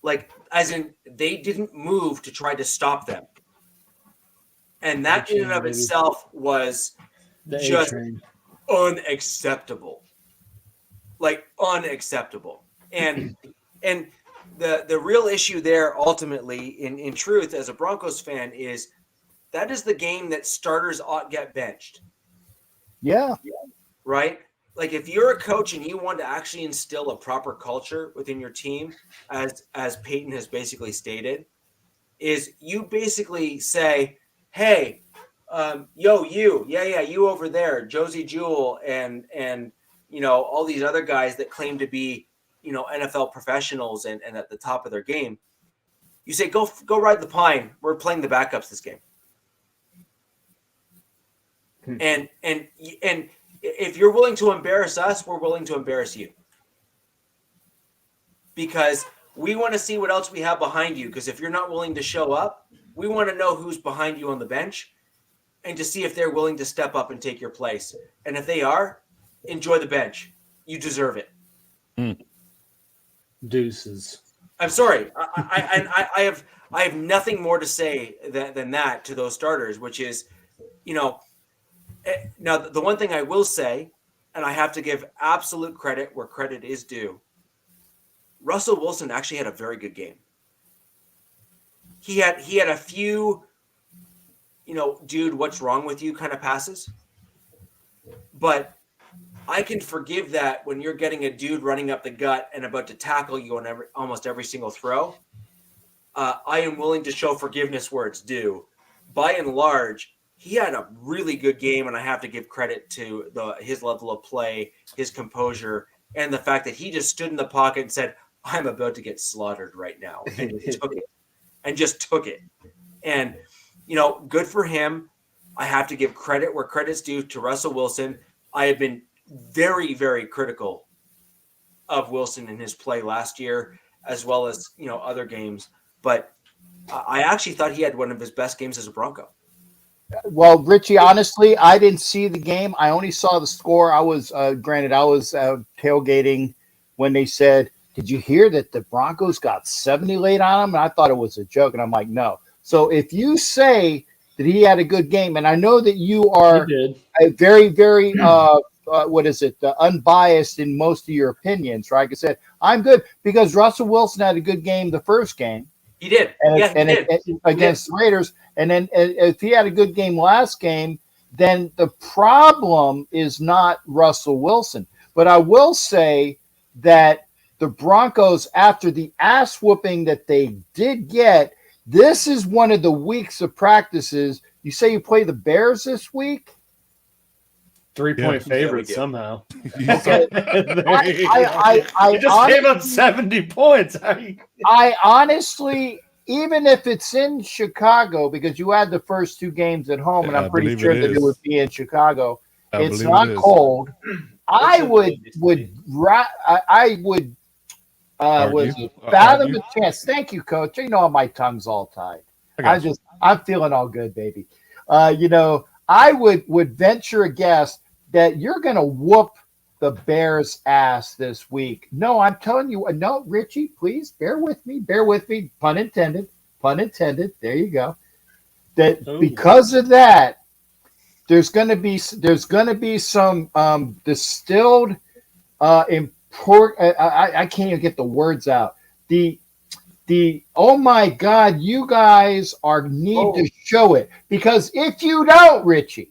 Like, as in, they didn't move to try to stop them. And that in and of itself was just unacceptable. Like, unacceptable. And the real issue there, ultimately, in truth, as a Broncos fan, is that is the game that starters ought get benched. Yeah. Right? Like, if you're a coach and you want to actually instill a proper culture within your team, as Peyton has basically stated, is you basically say, hey, you over there, Josie Jewell and all these other guys that claim to be, NFL professionals and at the top of their game. You say, go ride the pine. We're playing the backups this game. And if you're willing to embarrass us, we're willing to embarrass you. Because we want to see what else we have behind you. Because if you're not willing to show up, we want to know who's behind you on the bench and to see if they're willing to step up and take your place. And if they are, enjoy the bench. You deserve it. Deuces. I'm sorry. I have nothing more to say than that to those starters, which is, now the one thing I will say, and I have to give absolute credit where credit is due, Russell Wilson actually had a very good game. He had a few, dude, what's wrong with you kind of passes. But I can forgive that when you're getting a dude running up the gut and about to tackle you on almost every single throw. I am willing to show forgiveness where it's due. By and large, he had a really good game, and I have to give credit to his level of play, his composure, and the fact that he just stood in the pocket and said, I'm about to get slaughtered right now. And just took it. And, good for him. I have to give credit where credit's due to Russell Wilson. I have been very, very critical of Wilson in his play last year, as well as, other games. But I actually thought he had one of his best games as a Bronco. Well, Richie, honestly, I didn't see the game. I only saw the score. I was tailgating when they said, did you hear that the Broncos got 70 laid on them? And I thought it was a joke. And I'm like, no. So if you say that he had a good game, and I know that you are a very, very, unbiased in most of your opinions, right? Like I said, I'm good because Russell Wilson had a good game the first game. He did. Against the Raiders. And then if he had a good game last game, then the problem is not Russell Wilson. But I will say that the Broncos, after the ass whooping that they did get, this is one of the weeks of practices. You say you play the Bears this week? 3-point favorite somehow. I just gave up 70 points. I honestly, even if it's in Chicago, because you had the first two games at home, and I'm pretty sure that it would be in Chicago. It's not cold. I would fathom a chance. Thank you, Coach. My tongue's all tied. I'm feeling all good, baby. I would venture a guess that you're going to whoop the Bears' ass this week. No, I'm telling you. No, Richie, please bear with me. Bear with me. Pun intended. Pun intended. There you go. Because of that, there's going to be some distilled I can't even get the words out. The oh my God, you guys need to show it, because if you don't, Richie,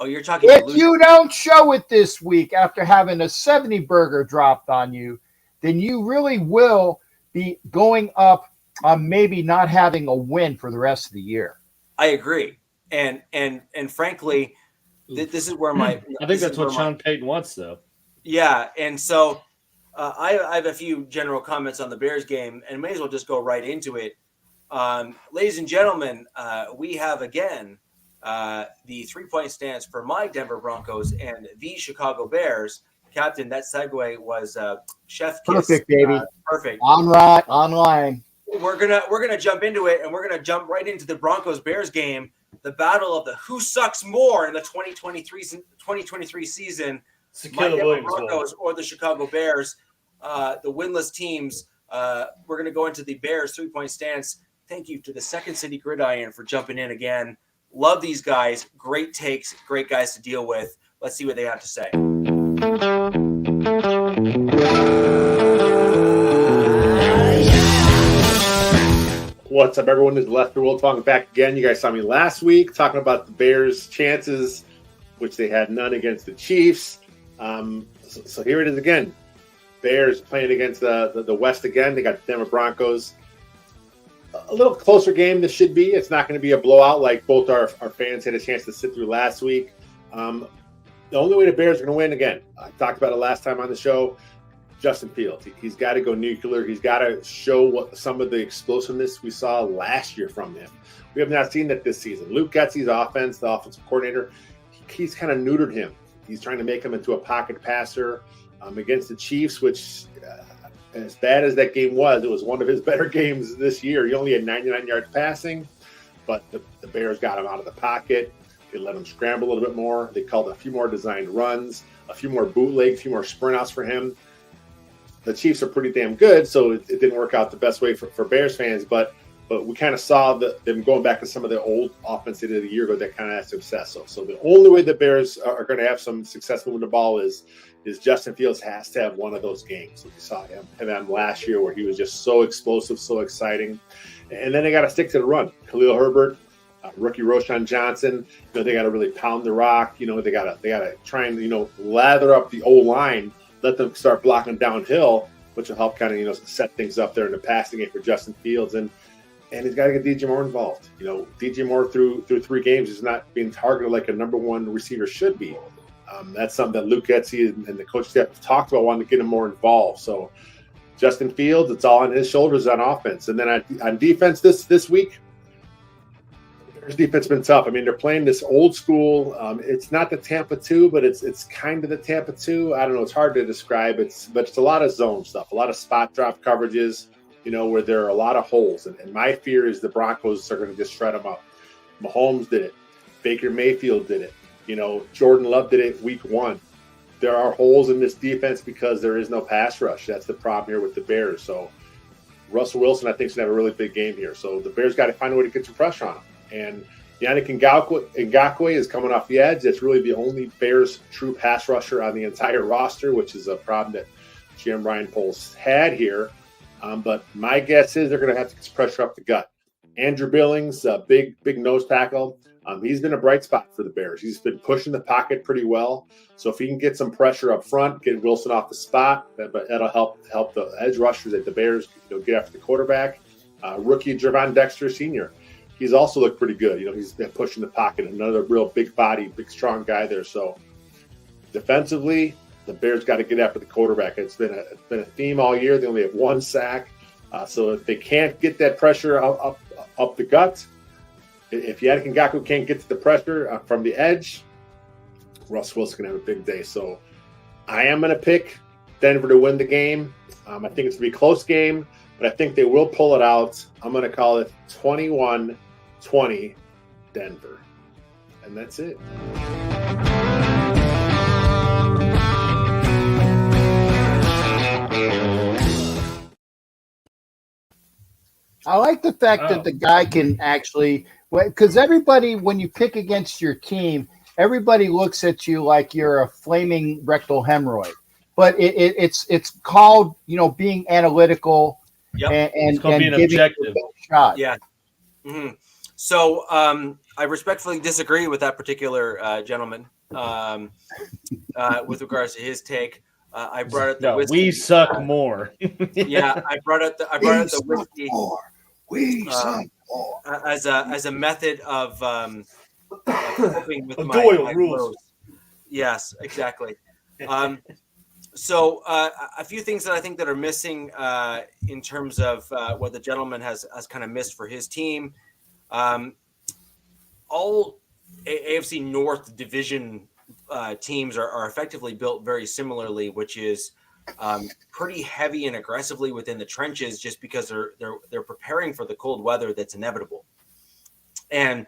you're talking. If you don't show it this week after having a 70 burger dropped on you, then you really will be going up on maybe not having a win for the rest of the year. I agree, and frankly, this is where I think that's what Sean Payton wants, though. Yeah, and so I have a few general comments on the Bears game, and may as well just go right into it. Ladies and gentlemen, we have again the 3-point stance for my Denver Broncos and the Chicago Bears. Captain, that segue was chef kiss. Perfect, baby. Perfect. Online. We're gonna jump into it, and we're gonna jump right into the Broncos Bears game, the battle of the who sucks more in the 2023 season. My Denver Broncos or the Chicago Bears, the winless teams. We're going to go into the Bears 3-point stance. Thank you to the Second City Gridiron for jumping in again. Love these guys. Great takes. Great guys to deal with. Let's see what they have to say. What's up, everyone? This is Lester Will talking back again. You guys saw me last week talking about the Bears' chances, which they had none against the Chiefs. So here it is again. Bears playing against the West again. They got the Denver Broncos. A little closer game this should be. It's not going to be a blowout like both our fans had a chance to sit through last week. The only way the Bears are going to win, again, I talked about it last time on the show, Justin Fields. He's got to go nuclear. He's got to show some of the explosiveness we saw last year from him. We have not seen that this season. Luke Getsy's offense, the offensive coordinator, he he's kind of neutered him. He's trying to make him into a pocket passer against the Chiefs, which as bad as that game was, it was one of his better games this year. He only had 99 yards passing, but the Bears got him out of the pocket. They let him scramble a little bit more. They called a few more designed runs, a few more bootlegs, a few more sprint outs for him. The Chiefs are pretty damn good, so it didn't work out the best way for Bears fans, but we kind of saw them going back to some of the old offense they did a year ago that kind of had success. So the only way the Bears are going to have some success moving the ball is Justin Fields has to have one of those games. We saw him last year where he was just so explosive, so exciting. And then they got to stick to the run. Khalil Herbert, rookie Roshan Johnson, they got to really pound the rock. They got to try and, lather up the O-line, let them start blocking downhill, which will help kind of, set things up there in the passing game for Justin Fields. And he's got to get DJ Moore involved. DJ Moore through 3 games is not being targeted like a number one receiver should be. That's something that Luke Getsy and the coach staff have talked about, wanting to get him more involved. So Justin Fields, it's all on his shoulders on offense. And then on defense this week, Bears defense has been tough. I mean, they're playing this old school. It's not the Tampa 2, but it's kind of the Tampa 2. I don't know. It's hard to describe. But it's a lot of zone stuff, a lot of spot drop coverages, where there are a lot of holes. And my fear is the Broncos are going to just shred them up. Mahomes did it. Baker Mayfield did it. Jordan Love did it week 1. There are holes in this defense because there is no pass rush. That's the problem here with the Bears. So Russell Wilson, I think, is going to have a really big game here. So the Bears got to find a way to get some pressure on him. And Yannick Ngakoue is coming off the edge. That's really the only Bears true pass rusher on the entire roster, which is a problem that GM Ryan Poles had here. But my guess is they're going to have to get some pressure up the gut. Andrew Billings, big nose tackle. He's been a bright spot for the Bears. He's been pushing the pocket pretty well. So if he can get some pressure up front, get Wilson off the spot, that'll help the edge rushers that the Bears get after the quarterback. Rookie Javon Dexter Sr., he's also looked pretty good. He's been pushing the pocket. Another real big body, big strong guy there. So defensively, the Bears got to get after the quarterback. It's been a theme all year. They only have 1 sack. So if they can't get that pressure up the gut, if Yannick Ngakoue can't get to the pressure from the edge, Russ Wilson's going to have a big day. So I am going to pick Denver to win the game. I think it's going to be a close game, but I think they will pull it out. I'm going to call it 21-20 Denver. And that's it. I like the fact that the guy can actually, because everybody, when you pick against your team, everybody looks at you like you're a flaming rectal hemorrhoid. But it's called, being analytical and being objective. Shot. Yeah. Mm-hmm. So I respectfully disagree with that particular gentleman with regards to his take. I brought up the whiskey. We suck more. Yeah, I brought up the whiskey. We suck more. As a method of coping with my Doyle rules. woes. Yes, exactly. So a few things that I think that are missing in terms of what the gentleman has kind of missed for his team. All AFC North division teams are effectively built very similarly, which is pretty heavy and aggressively within the trenches, just because they're preparing for the cold weather that's inevitable. And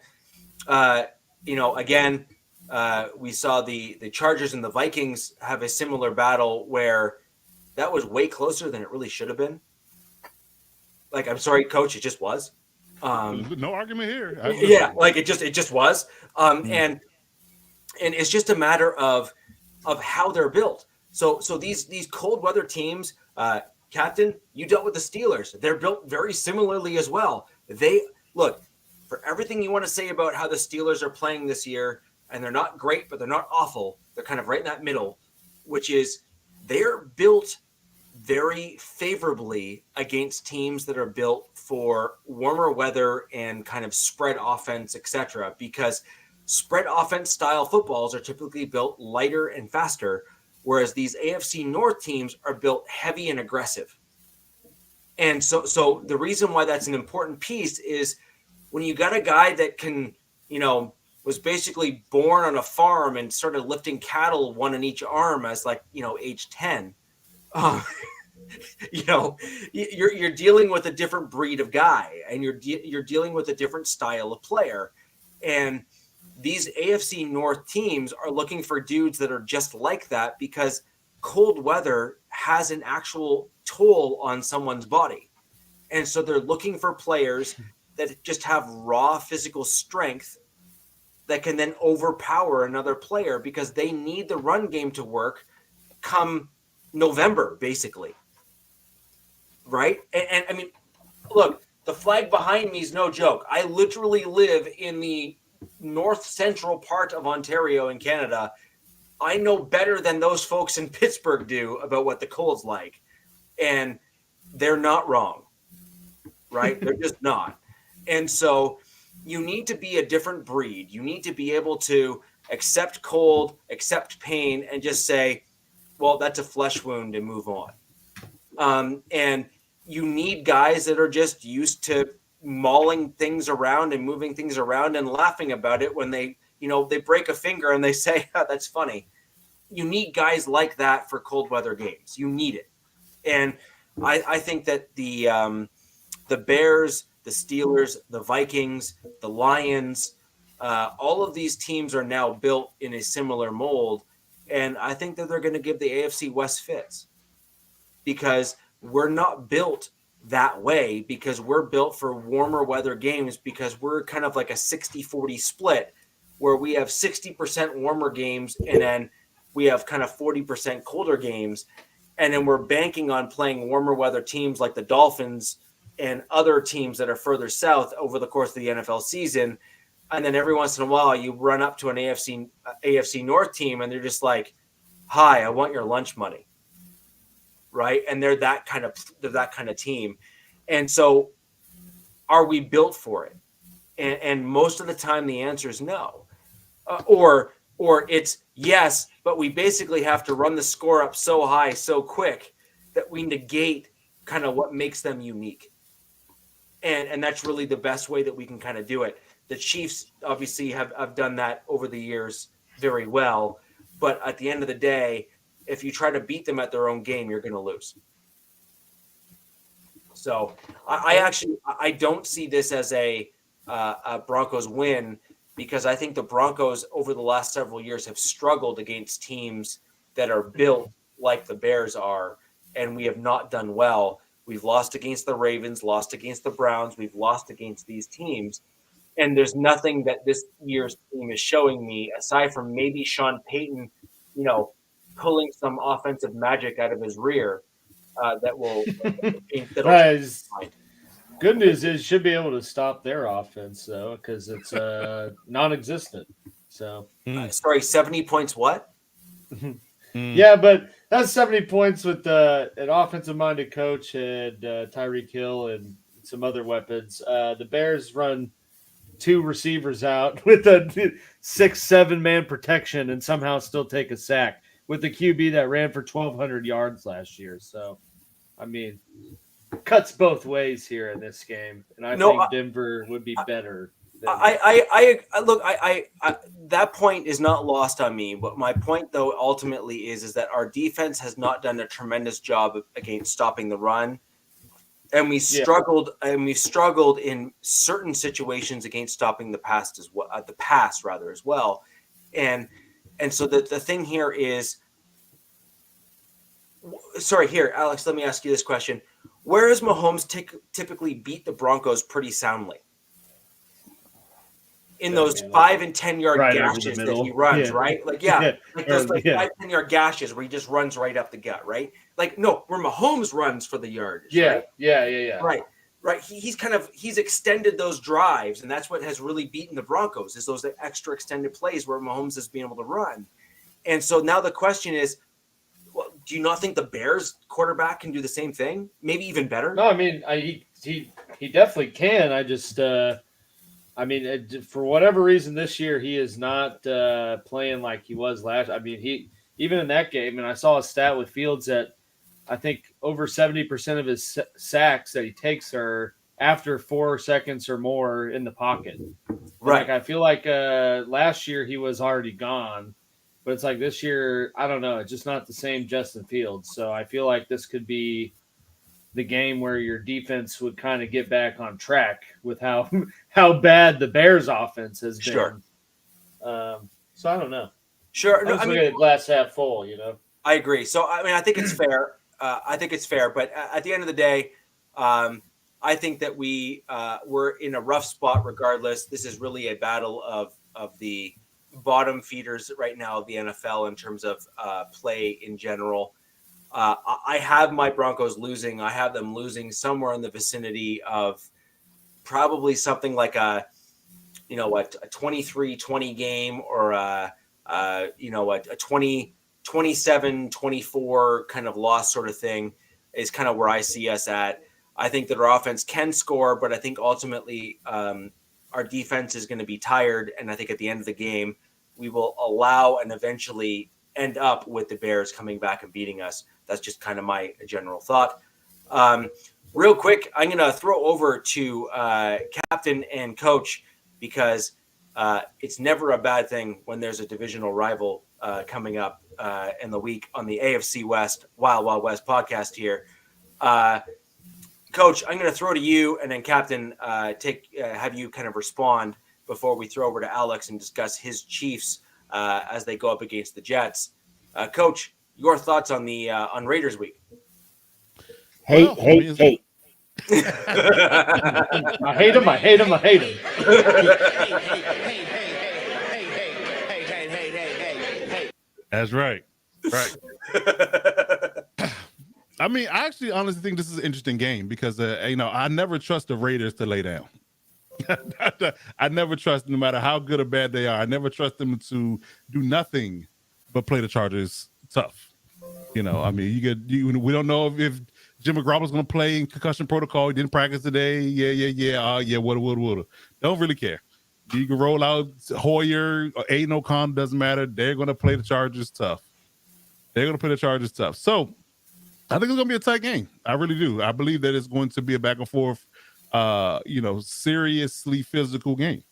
again, we saw the Chargers and the Vikings have a similar battle where that was way closer than it really should have been. Like, I'm sorry, Coach, it just was. No argument here. Yeah, like it just was. And it's just a matter of how they're built. So these cold weather teams, Captain, you dealt with the Steelers. They're built very similarly as well. They look, for everything you want to say about how the Steelers are playing this year, and they're not great, but they're not awful. They're kind of right in that middle, which is they're built very favorably against teams that are built for warmer weather and kind of spread offense, etc. Because spread offense style footballs are typically built lighter and faster, whereas these AFC North teams are built heavy and aggressive. And so the reason why that's an important piece is when you got a guy that can, was basically born on a farm and started lifting cattle one in each arm as age 10. You're dealing with a different breed of guy, and you're dealing with a different style of player. And these AFC North teams are looking for dudes that are just like that, because cold weather has an actual toll on someone's body. And so they're looking for players that just have raw physical strength that can then overpower another player, because they need the run game to work come November, basically. Right? And I mean, look, the flag behind me is no joke. I literally live in the north central part of Ontario in Canada. I know better than those folks in Pittsburgh do about what the cold's like. And they're not wrong. Right? They're just not. And so you need to be a different breed. You need to be able to accept cold, accept pain, and just say, well, that's a flesh wound, and move on. And you need guys that are just used to mauling things around and moving things around and laughing about it when they break a finger and they say, oh, that's funny. You need guys like that for cold weather games. You need it. And I think that the Bears, the Steelers, the Vikings, the Lions, all of these teams are now built in a similar mold. And I think that they're going to give the AFC West fits, because we're not built that way, because we're built for warmer weather games, because we're kind of like a 60-40 split, where we have 60% warmer games and then we have kind of 40% colder games. And then we're banking on playing warmer weather teams like the Dolphins and other teams that are further south over the course of the NFL season. And then every once in a while you run up to an AFC North team and they're just like, hi, I want your lunch money. Right. And they're that kind of team. And so are we built for it? And most of the time the answer is no. Or it's yes, but we basically have to run the score up so high, so quick that we negate kind of what makes them unique. And that's really the best way that we can kind of do it. The Chiefs obviously have done that over the years very well. But at the end of the day, if you try to beat them at their own game, you're going to lose. So I don't see this as a Broncos win, because I think the Broncos over the last several years have struggled against teams that are built like the Bears are, and we have not done well. We've lost against the Ravens, lost against the Browns. We've lost against these teams. And there's nothing that this year's team is showing me, aside from maybe Sean Payton, pulling some offensive magic out of his rear that will. Good news is you should be able to stop their offense, though, because it's non-existent. So, sorry, 70 points. What? Yeah, but that's 70 points with an offensive-minded coach and Tyreek Hill and some other weapons. The Bears run 2 receivers out with a 6-7 man protection and somehow still take a sack with the QB that ran for 1,200 yards last year. So, I mean, cuts both ways here in this game, and I think Denver would be better. I that point is not lost on me. But my point, though, ultimately is that our defense has not done a tremendous job against stopping the run. And we struggled in certain situations against stopping the pass as well. And so the thing here is, sorry, here, Alex, let me ask you this question. Where does Mahomes typically beat the Broncos pretty soundly? In those 5 and 10 yard gashes that he runs, right? Like those 5 and 10 yard gashes where he just runs right up the gut, right? Like, no, where Mahomes runs for the yardage. Yeah. Right. He's extended those drives, and that's what has really beaten the Broncos, is those extra extended plays where Mahomes has been able to run. And so now the question is, well, do you not think the Bears quarterback can do the same thing? Maybe even better? No, I mean, he definitely can. I just, for whatever reason this year, he is not playing like he was last. I mean, even in that game, and I saw a stat with Fields that I think over 70% of his sacks that he takes are after 4 seconds or more in the pocket. Right. Like I feel like last year he was already gone, but it's like this year, I don't know, it's just not the same Justin Fields. So I feel like this could be the game where your defense would kind of get back on track with how bad the Bears offense has been. Sure. So I don't know. Sure. I mean, look at the glass half full, you know. I agree. So I mean, I think it's fair. But at the end of the day, I think that we're in a rough spot regardless. This is really a battle of the bottom feeders right now of the NFL in terms of play in general. I have my Broncos losing. I have them losing somewhere in the vicinity of probably something like a 23-20 game or a 27-24 kind of loss sort of thing is kind of where I see us at. I think that our offense can score, but I think ultimately our defense is going to be tired. And I think at the end of the game, we will allow and eventually end up with the Bears coming back and beating us. That's just kind of my general thought. Real quick, I'm going to throw over to Captain and Coach because it's never a bad thing when there's a divisional rival coming up in the week on the AFC West Wild Wild West podcast here. Coach, I'm going to throw to you, and then Captain, have you kind of respond before we throw over to Alex and discuss his Chiefs as they go up against the Jets. Coach, your thoughts on the on Raiders week? Hate. I hate him. That's right. Right. I mean, I actually honestly think this is an interesting game because, I never trust the Raiders to lay down. I never trust, no matter how good or bad they are, I never trust them to do nothing but play the Chargers tough. We don't know if Jim McGraw going to play in concussion protocol. He didn't practice today. Woulda. Don't really care. You can roll out Hoyer or Aiden O'Connell, doesn't matter. They're going to play the Chargers tough. So I think it's going to be a tight game. I really do. I believe that it's going to be a back and forth, seriously physical game.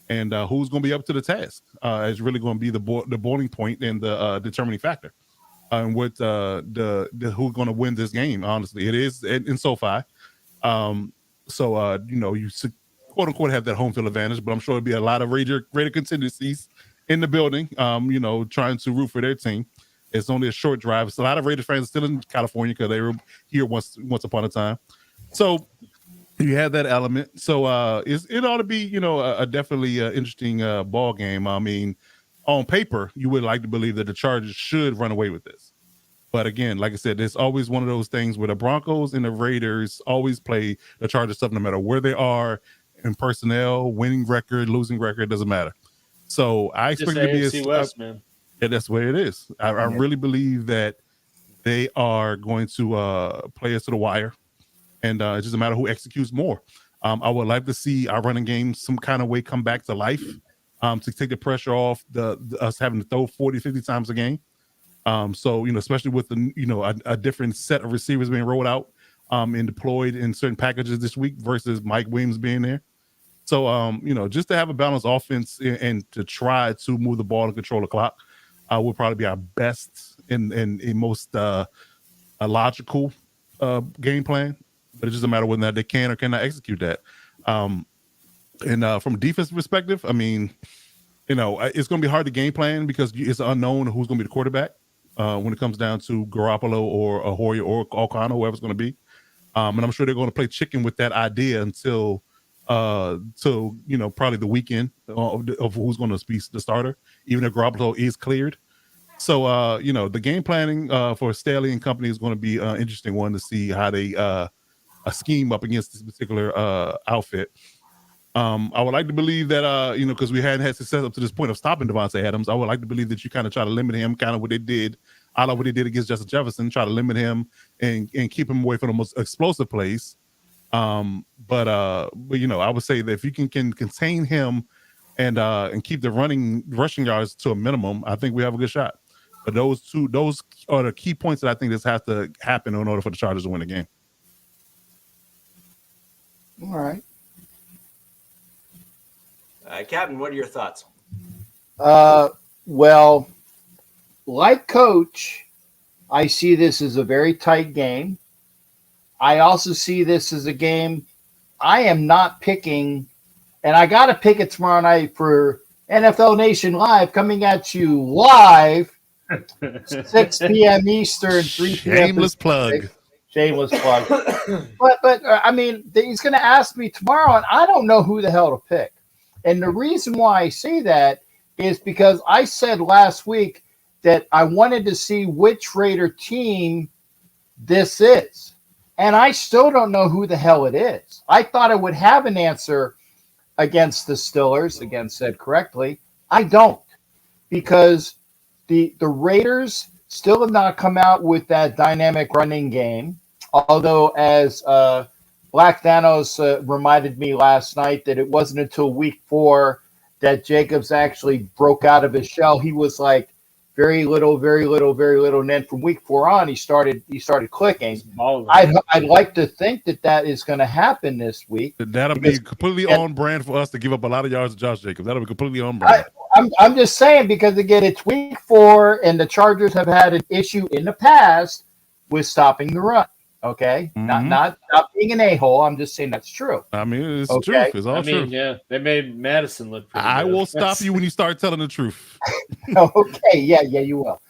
And who's going to be up to the task is really going to be the boiling point and the determining factor. And what who's going to win this game? Honestly, it is in SoFi. You quote unquote have that home field advantage, but I'm sure it'll be a lot of Raider contingencies in the building. Trying to root for their team. It's only a short drive. It's a lot of Raiders fans still in California because they were here once upon a time. So you have that element. So it ought to be a definitely interesting ball game. I mean, on paper, you would like to believe that the Chargers should run away with this. But again, like I said, there's always one of those things where the Broncos and the Raiders always play the Chargers stuff no matter where they are in personnel, winning record, losing record, doesn't matter. So I expect it to be AFC West, man. Yeah, that's the way it is. I really believe that they are going to play us to the wire, and it's just a matter of who executes more. I would like to see our running game some kind of way come back to life. To take the pressure off us having to throw 40, 50 times a game. Especially with a different set of receivers being rolled out and deployed in certain packages this week versus Mike Williams being there. So, just to have a balanced offense and to try to move the ball and control the clock will probably be our best and most logical game plan. But it's just a matter of whether or not they can or cannot execute that. From a defensive perspective, I mean, it's going to be hard to game plan because it's unknown who's going to be the quarterback when it comes down to Garoppolo or Hoyer or O'Connell, whoever's going to be. And I'm sure they're going to play chicken with that idea until probably the weekend of who's going to be the starter, even if Garoppolo is cleared. So, the game planning for Staley and company is going to be an interesting one to see how they scheme up against this particular outfit. I would like to believe that, because we hadn't had success up to this point of stopping Devontae Adams, I would like to believe that you kind of try to limit him, kind of what they did, I like what they did against Justin Jefferson, try to limit him and keep him away from the most explosive plays. But I would say that if you can contain him and keep the rushing yards to a minimum, I think we have a good shot. But those are the key points that I think this has to happen in order for the Chargers to win the game. All right. Captain, what are your thoughts? Well, like Coach, I see this as a very tight game. I also see this as a game I am not picking, and I got to pick it tomorrow night for NFL Nation Live, coming at you live, 6 p.m. Eastern, 3 p.m. Shameless plug. Shameless plug. But I mean, he's going to ask me tomorrow, and I don't know who the hell to pick. And the reason why I say that is because I said last week that I wanted to see which Raider team this is. And I still don't know who the hell it is. I thought I would have an answer against the Steelers, again said correctly. I don't, because the Raiders still have not come out with that dynamic running game. Although, as Black Thanos reminded me last night, that it wasn't until week 4 that Jacobs actually broke out of his shell. He was like very little, very little, very little. And then from week 4 on, he started clicking. I'd like to think that is going to happen this week. That'll be completely on brand for us to give up a lot of yards to Josh Jacobs. That'll be completely on brand. I'm just saying, because again, it's week 4, and the Chargers have had an issue in the past with stopping the run. Okay, not being an a-hole. I'm just saying that's true. I mean, it's the truth. It's all true. Yeah, they made Madison look pretty I good. will stop you when you start telling the truth. Okay, yeah, you will.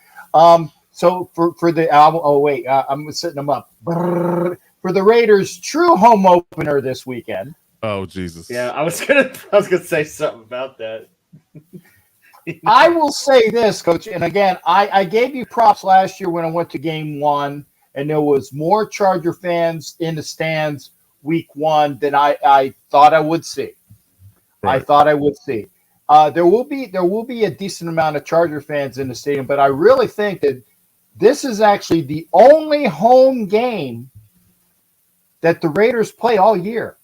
So for the I'm setting them up for the Raiders' true home opener this weekend. Oh Jesus! Yeah, I was gonna say something about that. I will say this, Coach, and again, I gave you props last year when I went to Game 1. And there was more Charger fans in the stands week 1 than I thought I would see. Right. I thought I would see. There will be a decent amount of Charger fans in the stadium, but I really think that this is actually the only home game that the Raiders play all year.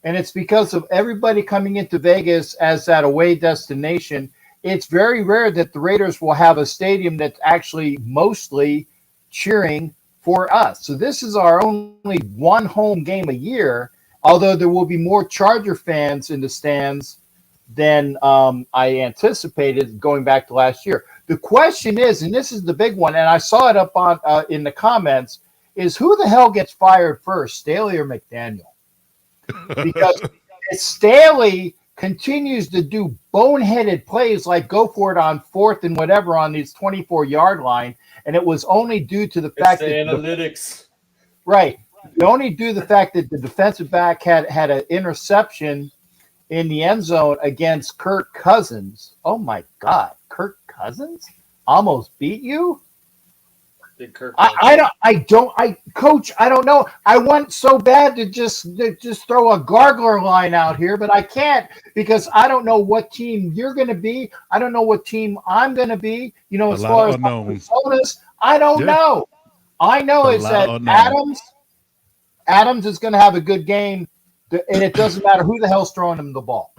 And it's because of everybody coming into Vegas as that away destination. It's very rare that the Raiders will have a stadium that's actually mostly cheering for us. So this is our only one home game a year, although there will be more Charger fans in the stands than I anticipated going back to last year. The question is, and this is the big one, and I saw it up on in the comments, is who the hell gets fired first, Staley or McDaniel? Because if Staley continues to do boneheaded plays like go for it on 4th and whatever on these 24-yard line, and it was only due to the fact that analytics. Right. Only due to the fact that the defensive back had an interception in the end zone against Kirk Cousins. Oh my God, Kirk Cousins almost beat you? Coach, I don't know. I want so bad to just throw a gargler line out here, but I can't, because I don't know what team you're going to be. I don't know what team I'm going to be. You know, as far as personas, I don't know. I know it's that Adams is going to have a good game, and it doesn't matter who the hell's throwing him the ball.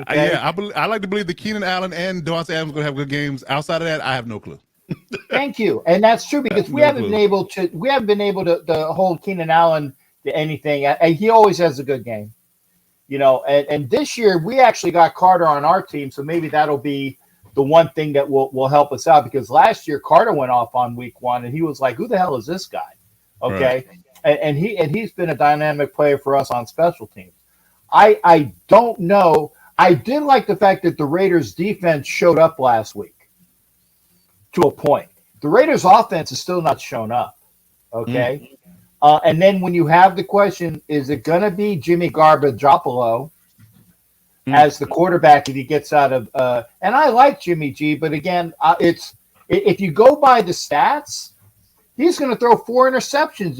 Okay? I like to believe that Keenan Allen and Devontae Adams are going to have good games. Outside of that, I have no clue. Thank you, and that's true, because we haven't been able to hold Keenan Allen to anything. And he always has a good game, you know. And this year we actually got Carter on our team, so maybe that'll be the one thing that will help us out. Because last year Carter went off on week 1, and he was like, "Who the hell is this guy?" Okay, right. and he's been a dynamic player for us on special teams. I don't know. I did like the fact that the Raiders defense showed up last week. To a point. The Raiders offense is still not shown up. Okay. And then when you have the question, is it going to be Jimmy Garoppolo as the quarterback if he gets out of and I like Jimmy G, but again, if you go by the stats, he's going to throw 4 interceptions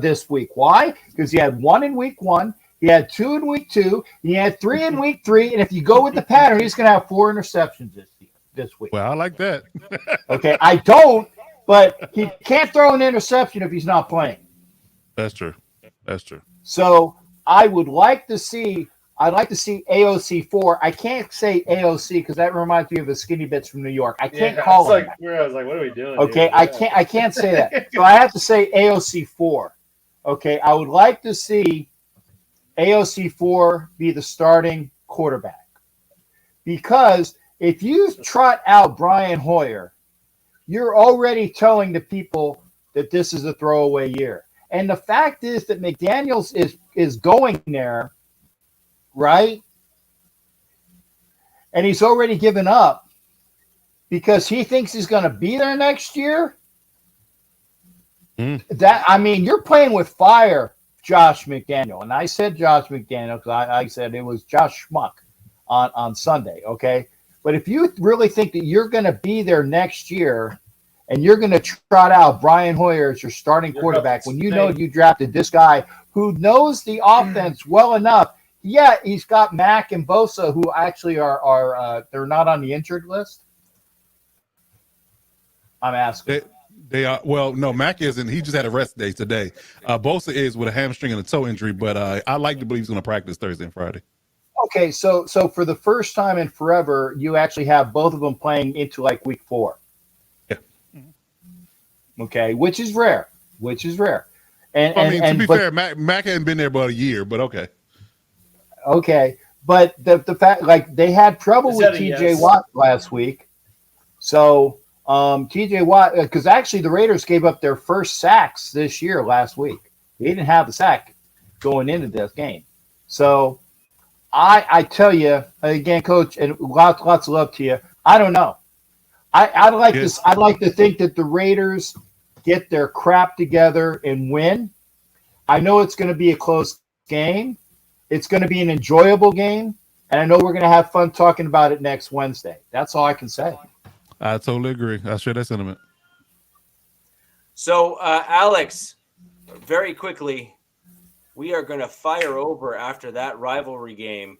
this week. Why? Because he had 1 in week 1, he had 2 in week 2, he had 3 in week 3, and if you go with the pattern, he's going to have 4 interceptions this week. Well, I like that. Okay, I don't, but he can't throw an interception if he's not playing. That's true. So I'd like to see AOC 4. I can't say AOC because that reminds me of the Skinny Bits from New York. I can't call it. I was like, what are we doing? Okay, here? I can't say that. So I have to say AOC 4. Okay, I would like to see AOC 4 be the starting quarterback. Because if you trot out Brian Hoyer, you're already telling the people that this is a throwaway year. And the fact is that McDaniels is going there, right? And he's already given up because he thinks he's going to be there next year. You're playing with fire, Josh McDaniel. And I said Josh McDaniel because I said it was Josh Schmuck on Sunday, okay? But if you really think that you're going to be there next year and you're going to trot out Brian Hoyer as your starting quarterback when you know you drafted this guy who knows the offense well enough. Yeah, he's got Mack and Bosa who actually are they're not on the injured list. I'm asking. They are. Well, no, Mack isn't. He just had a rest day today. Bosa is with a hamstring and a toe injury, but I like to believe he's going to practice Thursday and Friday. Okay, so for the first time in forever, you actually have both of them playing into like week 4. Yeah. Okay, which is rare. And to be fair, Mack hadn't been there about a year, but okay. Okay, but the fact, like, they had trouble with TJ Watt last week. So TJ Watt, because actually the Raiders gave up their first sacks this year last week. They didn't have the sack going into this game. So I tell you again, Coach, and lots of love to you. I don't know. I'd like to think that the Raiders get their crap together and win. I know it's going to be a close game. It's going to be an enjoyable game, and I know we're going to have fun talking about it next Wednesday. That's all I can say. I totally agree. I share that sentiment. So, Alex, very quickly, we are going to fire over after that rivalry game.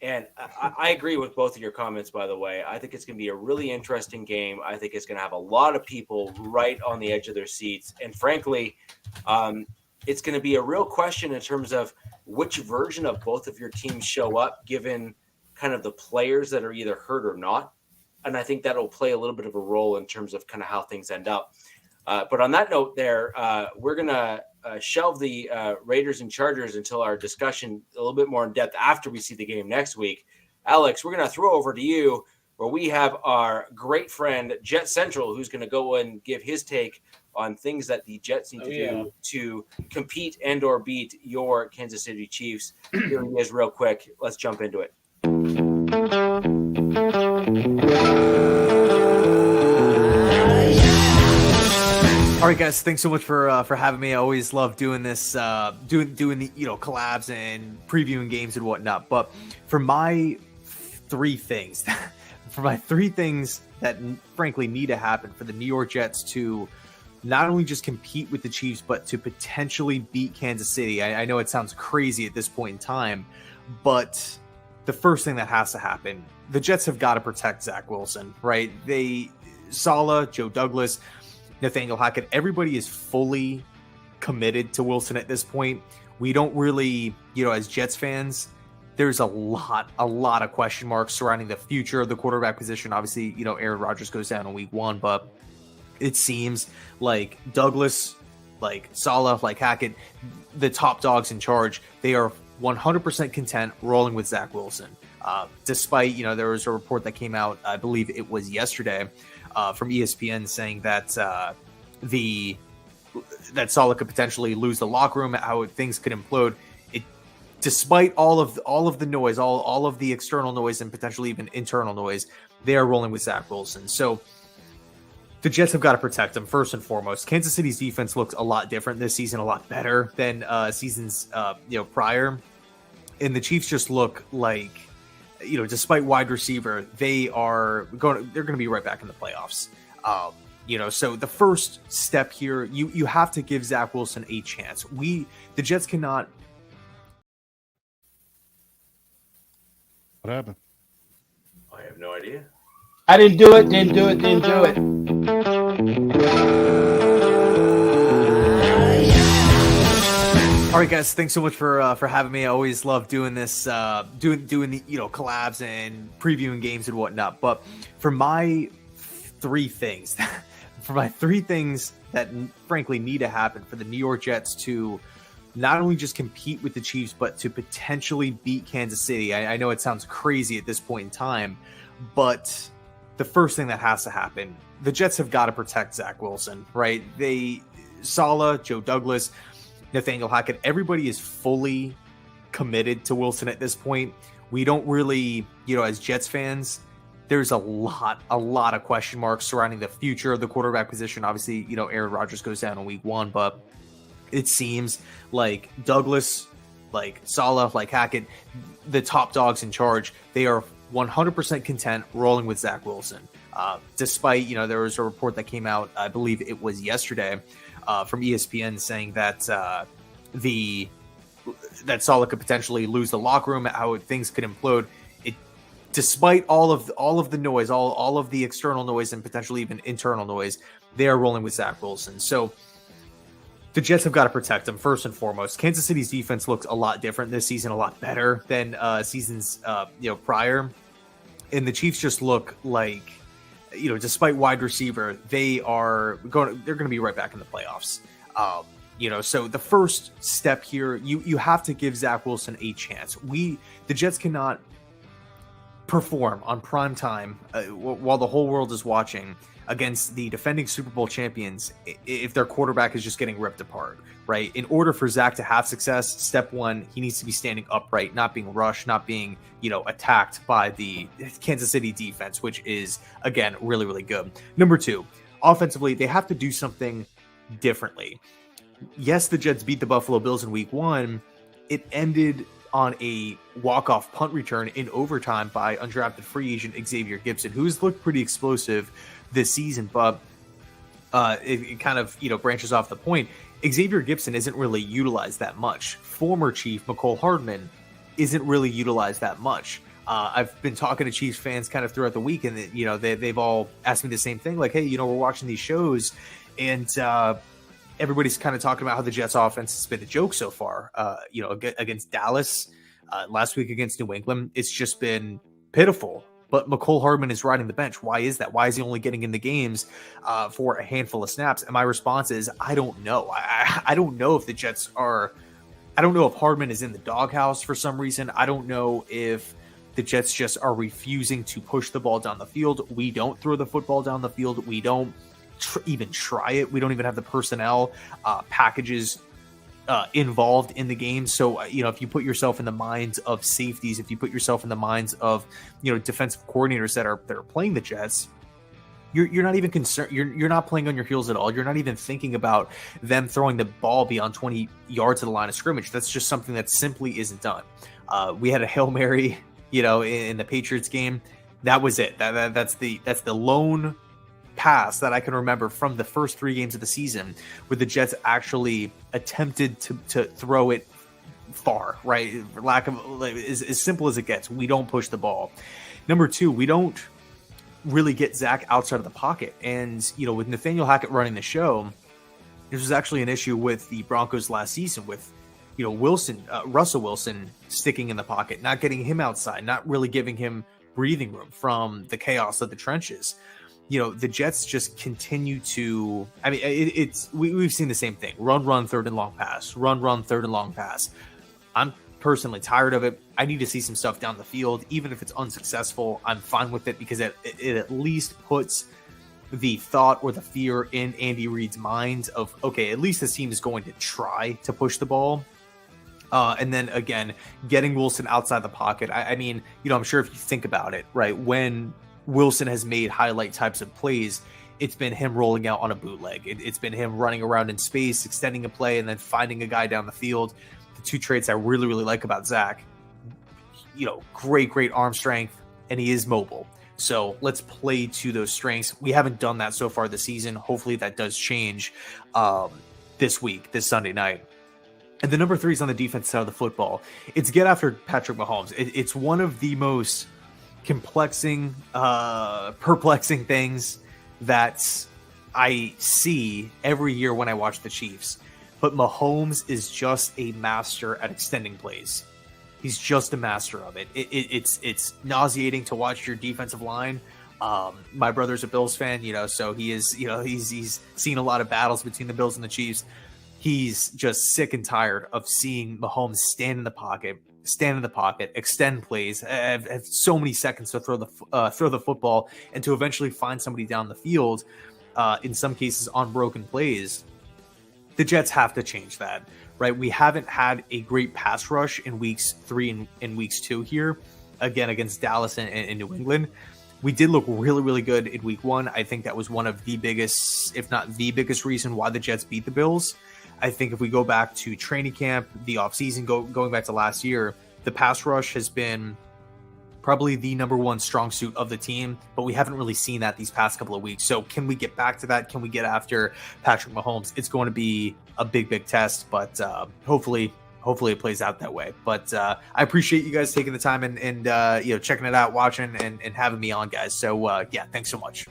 And I agree with both of your comments, by the way. I think it's going to be a really interesting game. I think it's going to have a lot of people right on the edge of their seats. And frankly, it's going to be a real question in terms of which version of both of your teams show up, given kind of the players that are either hurt or not. And I think that'll play a little bit of a role in terms of kind of how things end up. But on that note there, we're going to shelve the Raiders and Chargers until our discussion a little bit more in depth after we see the game next week. Alex, we're going to throw over to you where we have our great friend Jet Central, who's going to go and give his take on things that the Jets need to do to compete and or beat your Kansas City Chiefs. Here he is real quick. Let's jump into it. All right, guys. Thanks so much for having me. I always love doing this, doing the collabs and previewing games and whatnot. But for my three things that frankly need to happen for the New York Jets to not only just compete with the Chiefs, but to potentially beat Kansas City. I know it sounds crazy at this point in time, but the first thing that has to happen, the Jets have got to protect Zach Wilson, right? Saleh, Joe Douglas, Nathaniel Hackett, everybody is fully committed to Wilson at this point. We don't really, as Jets fans, there's a lot of question marks surrounding the future of the quarterback position. Obviously, Aaron Rodgers goes down in week 1, but it seems like Douglas, like Saleh, like Hackett, the top dogs in charge, they are 100% content rolling with Zach Wilson. Despite, there was a report that came out, I believe it was yesterday, from ESPN saying that that Saleh could potentially lose the locker room, how things could implode. Despite all of the noise, all of the external noise and potentially even internal noise, they are rolling with Zach Wilson. So the Jets have got to protect him first and foremost. Kansas City's defense looks a lot different this season, a lot better than seasons prior, and the Chiefs just look like, despite wide receiver, they're going to be right back in the playoffs. So the first step here, you have to give Zach Wilson a chance. The Jets cannot. What happened? I have no idea. I didn't do it. All right, guys. Thanks so much for having me. I always love doing this, doing the collabs and previewing games and whatnot. But for my three things that frankly need to happen for the New York Jets to not only just compete with the Chiefs, but to potentially beat Kansas City. I know it sounds crazy at this point in time, but the first thing that has to happen, the Jets have got to protect Zach Wilson, right? Saleh, Joe Douglas, Nathaniel Hackett, everybody is fully committed to Wilson at this point. We don't really, as Jets fans, there's a lot of question marks surrounding the future of the quarterback position. Obviously, Aaron Rodgers goes down in week 1, but it seems like Douglas, like Saleh, like Hackett, the top dogs in charge, they are 100% content rolling with Zach Wilson. Despite, there was a report that came out, I believe it was yesterday, from ESPN saying that that Saleh could potentially lose the locker room, how things could implode. Despite all of the noise, all of the external noise and potentially even internal noise, they are rolling with Zach Wilson. So the Jets have got to protect him first and foremost. Kansas City's defense looks a lot different this season, a lot better than seasons prior, and the Chiefs just look like, despite wide receiver, they're going to be right back in the playoffs. So the first step here, you have to give Zach Wilson a chance. The Jets cannot perform on prime time while the whole world is watching against the defending Super Bowl champions if their quarterback is just getting ripped apart, right? In order for Zach to have success, step one, he needs to be standing upright, not being rushed, not being, attacked by the Kansas City defense, which is, again, really, really good. Number two, offensively, they have to do something differently. Yes, the Jets beat the Buffalo Bills in week 1. It ended on a walk-off punt return in overtime by undrafted free agent Xavier Gipson, who's looked pretty explosive this season, but it kind of, branches off the point. Xavier Gipson isn't really utilized that much. Former Chief McCole Hardman isn't really utilized that much. I've been talking to Chiefs fans kind of throughout the week, and they've all asked me the same thing, like, hey, we're watching these shows, and everybody's kind of talking about how the Jets offense has been a joke so far. Against Dallas, last week against New England, it's just been pitiful. But McCole Hardman is riding the bench. Why is that? Why is he only getting in the games for a handful of snaps? And my response is, I don't know. I don't know if the Jets are – I don't know if Hardman is in the doghouse for some reason. I don't know if the Jets just are refusing to push the ball down the field. We don't throw the football down the field. We don't even try it. We don't even have the personnel packages involved in the game. So, if you put yourself in the minds of safeties, if you put yourself in the minds of, defensive coordinators that are playing the Jets, you're not even concerned. You're not playing on your heels at all. You're not even thinking about them throwing the ball beyond 20 yards of the line of scrimmage. That's just something that simply isn't done. We had a Hail Mary, in the Patriots game. That was it. That's the lone pass that I can remember from the first 3 games of the season where the Jets actually attempted to throw it far, right? For lack of, as simple as it gets, we don't push the ball. Number 2, we don't really get Zach outside of the pocket. And, with Nathaniel Hackett running the show, this was actually an issue with the Broncos last season with, Russell Wilson sticking in the pocket, not getting him outside, not really giving him breathing room from the chaos of the trenches. The Jets just continue to, we've seen the same thing. Run, third and long pass. Run, third and long pass. I'm personally tired of it. I need to see some stuff down the field. Even if it's unsuccessful, I'm fine with it because it at least puts the thought or the fear in Andy Reid's mind of, okay, at least this team is going to try to push the ball. And then again, getting Wilson outside the pocket. I'm sure if you think about it, right, when Wilson has made highlight types of plays, it's been him rolling out on a bootleg. It's been him running around in space, extending a play, and then finding a guy down the field. The 2 traits I really, really like about Zach. Great arm strength, and he is mobile. So let's play to those strengths. We haven't done that so far this season. Hopefully that does change this Sunday night. And the number 3 is on the defense side of the football. It's get after Patrick Mahomes. It's one of the most perplexing things that I see every year when I watch the Chiefs. But Mahomes is just a master at extending plays. He's just a master of it. It's nauseating to watch your defensive line. My brother's a Bills fan, so he is, he's seen a lot of battles between the Bills and the Chiefs. he's just sick and tired of seeing Mahomes stand in the pocket, extend plays, have so many seconds to throw the football and to eventually find somebody down the field, in some cases on broken plays. The Jets have to change that, right? We haven't had a great pass rush in weeks 3 and weeks 2 here, again, against Dallas and New England. We did look really, really good in week 1. I think that was one of the biggest, if not the biggest reason why the Jets beat the Bills. I think if we go back to training camp, the offseason, going back to last year, the pass rush has been probably the number one strong suit of the team, but we haven't really seen that these past couple of weeks. So can we get back to that? Can we get after Patrick Mahomes? It's going to be a big test, but hopefully it plays out that way. But I appreciate you guys taking the time and checking it out, watching, and having me on, guys. So yeah, thanks so much.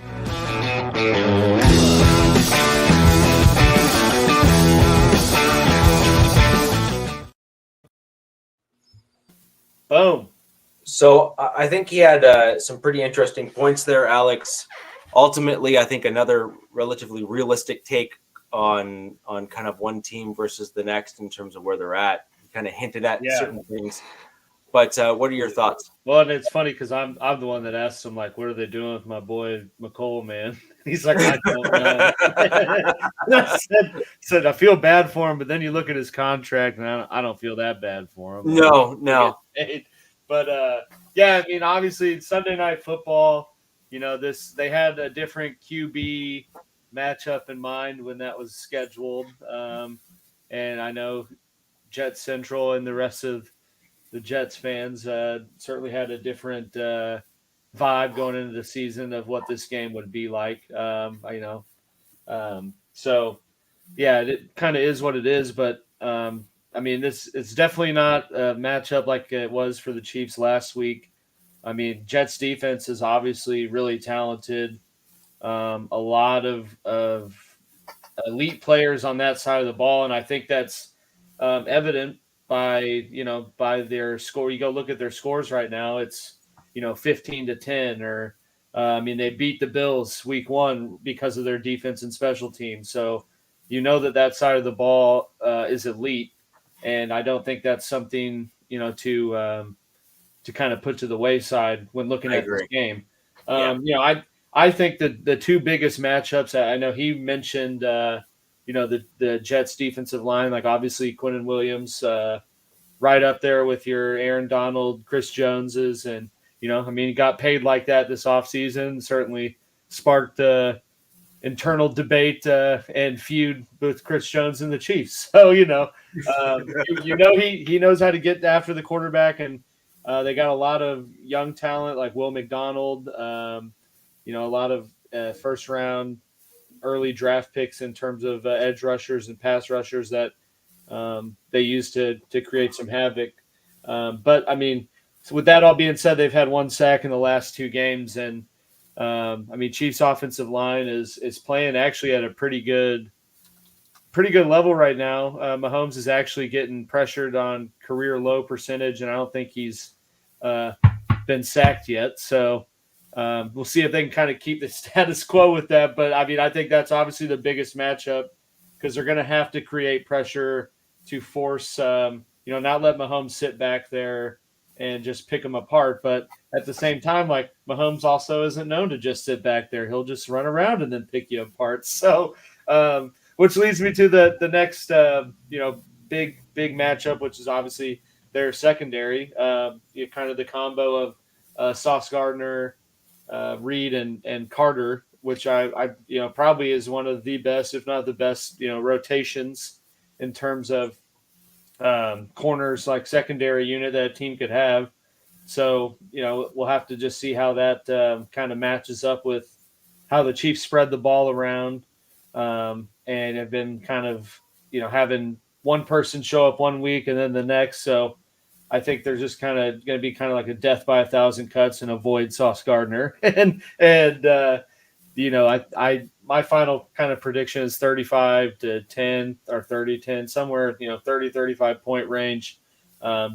Boom. So I think he had some pretty interesting points there, Alex. Ultimately, I think another relatively realistic take on kind of one team versus the next in terms of where they're at. He kind of hinted at certain things. But what are your thoughts? Well, and it's funny because I'm the one that asked him, like, what are they doing with my boy McColl, man? He's like, I don't know. I said, I feel bad for him, but then you look at his contract, and I don't feel that bad for him. No. But yeah, I mean, obviously Sunday Night Football, they had a different QB matchup in mind when that was scheduled, and I know Jets Central and the rest of the Jets fans certainly had a different vibe going into the season of what this game would be like. So yeah, it kind of is what it is, but I mean, it's definitely not a matchup like it was for the Chiefs last week. I mean, Jets defense is obviously really talented. A lot of elite players on that side of the ball, and I think that's evident by their score. You go look at their scores right now. It's 15-10, or I mean, they beat the Bills week 1 because of their defense and special teams. So that side of the ball is elite. And I don't think that's something, to kind of put to the wayside when looking at this game. I think that the two biggest matchups, I know he mentioned, the Jets defensive line, like obviously Quinnen Williams, right up there with your Aaron Donald, Chris Joneses. And, he got paid like that this offseason, certainly sparked internal debate and feud with Chris Jones and the Chiefs. So, he knows how to get after the quarterback, and they got a lot of young talent like Will McDonald, a lot of first round early draft picks in terms of edge rushers and pass rushers that they use to create some havoc. But I mean, so with that all being said, they've had 1 sack in the last 2 games, and Chiefs offensive line is playing actually at a pretty good level right now. Mahomes is actually getting pressured on career low percentage, and I don't think he's been sacked yet. So we'll see if they can kind of keep the status quo with that. But I mean, I think that's obviously the biggest matchup because they're going to have to create pressure to force, not let Mahomes sit back there and just pick them apart. But at the same time, like Mahomes also isn't known to just sit back there. He'll just run around and then pick you apart. So, which leads me to the next, big matchup, which is obviously their secondary, kind of the combo of Sauce Gardner, Reed and Carter, which I probably is one of the best, if not the best, rotations in terms of corners, like secondary unit that a team could have. So, we'll have to just see how that kind of matches up with how the Chiefs spread the ball around and have been kind of, having one person show up one week and then the next. So I think there's just kind of going to be kind of like a death by 1,000 cuts and avoid Sauce Gardner. My final kind of prediction is 35-10 or 30-10, somewhere, 30, 35 point range.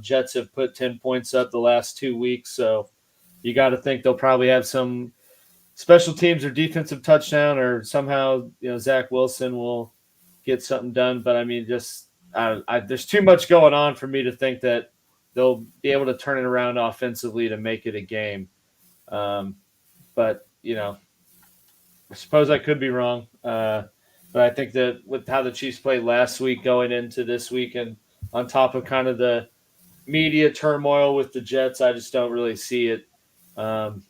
Jets have put 10 points up the last 2 weeks. So you got to think they'll probably have some special teams or defensive touchdown, or somehow, Zach Wilson will get something done. But I mean, just there's too much going on for me to think that they'll be able to turn it around offensively to make it a game. But I suppose I could be wrong. But I think that with how the Chiefs played last week going into this week, and on top of kind of the media turmoil with the Jets, I just don't really see it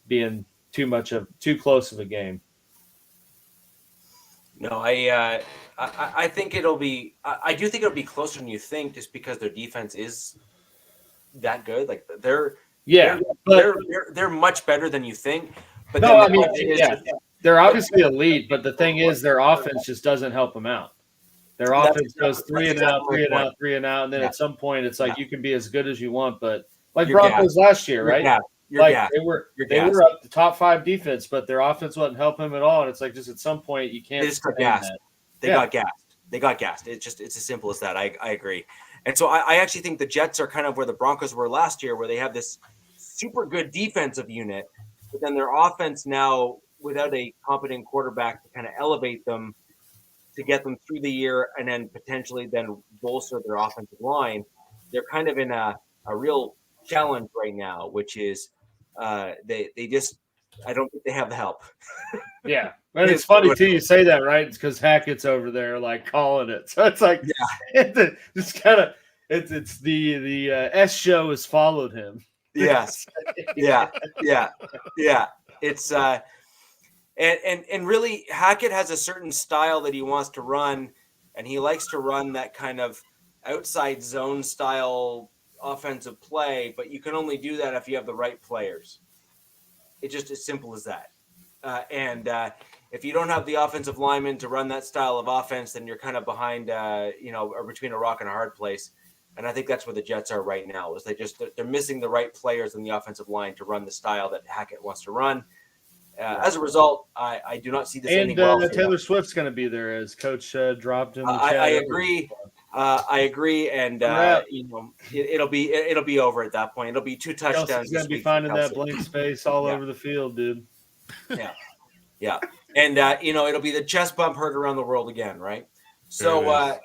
being too close of a game. No, I think it'll be. I do think it'll be closer than you think, just because their defense is that good. Like they're much better than you think. But no, I mean, they're obviously elite. But the thing is, their offense just doesn't help them out. Their offense goes three and out, and then at some point it's like you can be as good as you want, but like Broncos last year, right? They were up the top 5 defense, but their offense wasn't helping them at all. And it's like just at some point you can't. They just got gassed. They got gassed. It's as simple as that. I agree. And so I actually think the Jets are kind of where the Broncos were last year, where they have this super good defensive unit, but then their offense now, without a competent quarterback to kind of elevate them, to get them through the year and then potentially then bolster their offensive line, they're kind of in a real challenge right now, which is they just, I don't think they have the help. Yeah. But it's funny too, you say that, right? It's because Hackett's over there like calling it. So it's like it's kind of it's the S show has followed him. Yes. Yeah. It's And really, Hackett has a certain style that he wants to run, and he likes to run that kind of outside zone style offensive play, but you can only do that if you have the right players. It's just as simple as that. And if you don't have the offensive linemen to run that style of offense, then you're kind of behind, or between a rock and a hard place. And I think that's where the Jets are right now, is they're missing the right players in the offensive line to run the style that Hackett wants to run. As a result, I do not see this ending well. And Taylor Swift's going to be there, as Coach dropped him. I agree. And it'll be over at that point. It'll be 2 touchdowns. He's going to be finding that blank space all over the field, dude. Yeah. And it'll be the chest bump heard around the world again, right? So,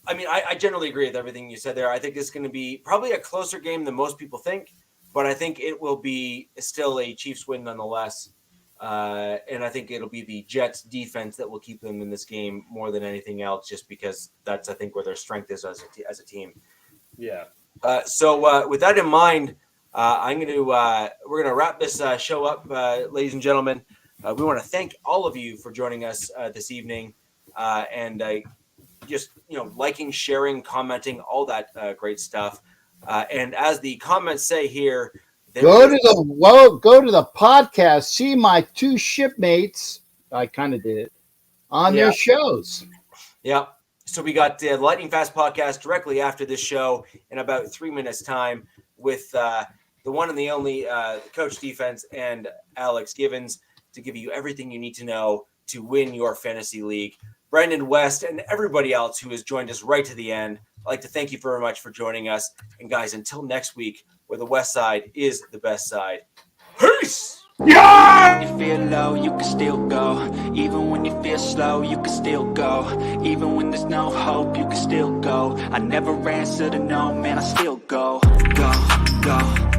I generally agree with everything you said there. I think it's going to be probably a closer game than most people think, but I think it will be still a Chiefs win nonetheless. And I think it'll be the Jets defense that will keep them in this game more than anything else, just because that's, I think, where their strength is as a team. Yeah. So with that in mind, we're going to wrap this show up, ladies and gentlemen. We want to thank all of you for joining us this evening, and just liking, sharing, commenting, all that great stuff. And as the comments say here, go to the podcast. See my 2 shipmates. I kind of did it on their shows. Yeah. So we got the Lightning Fast podcast directly after this show in about 3 minutes time with the one and the only Coach Defense and Alex Givens to give you everything you need to know to win your fantasy league. Brandon West and everybody else who has joined us right to the end, I'd like to thank you very much for joining us. And guys, until next week, where the West Side is the best side. Peace! Yeah! When you feel low, you can still go. Even when you feel slow, you can still go. Even when there's no hope, you can still go. I never answer to no, man, I still go. Go, go.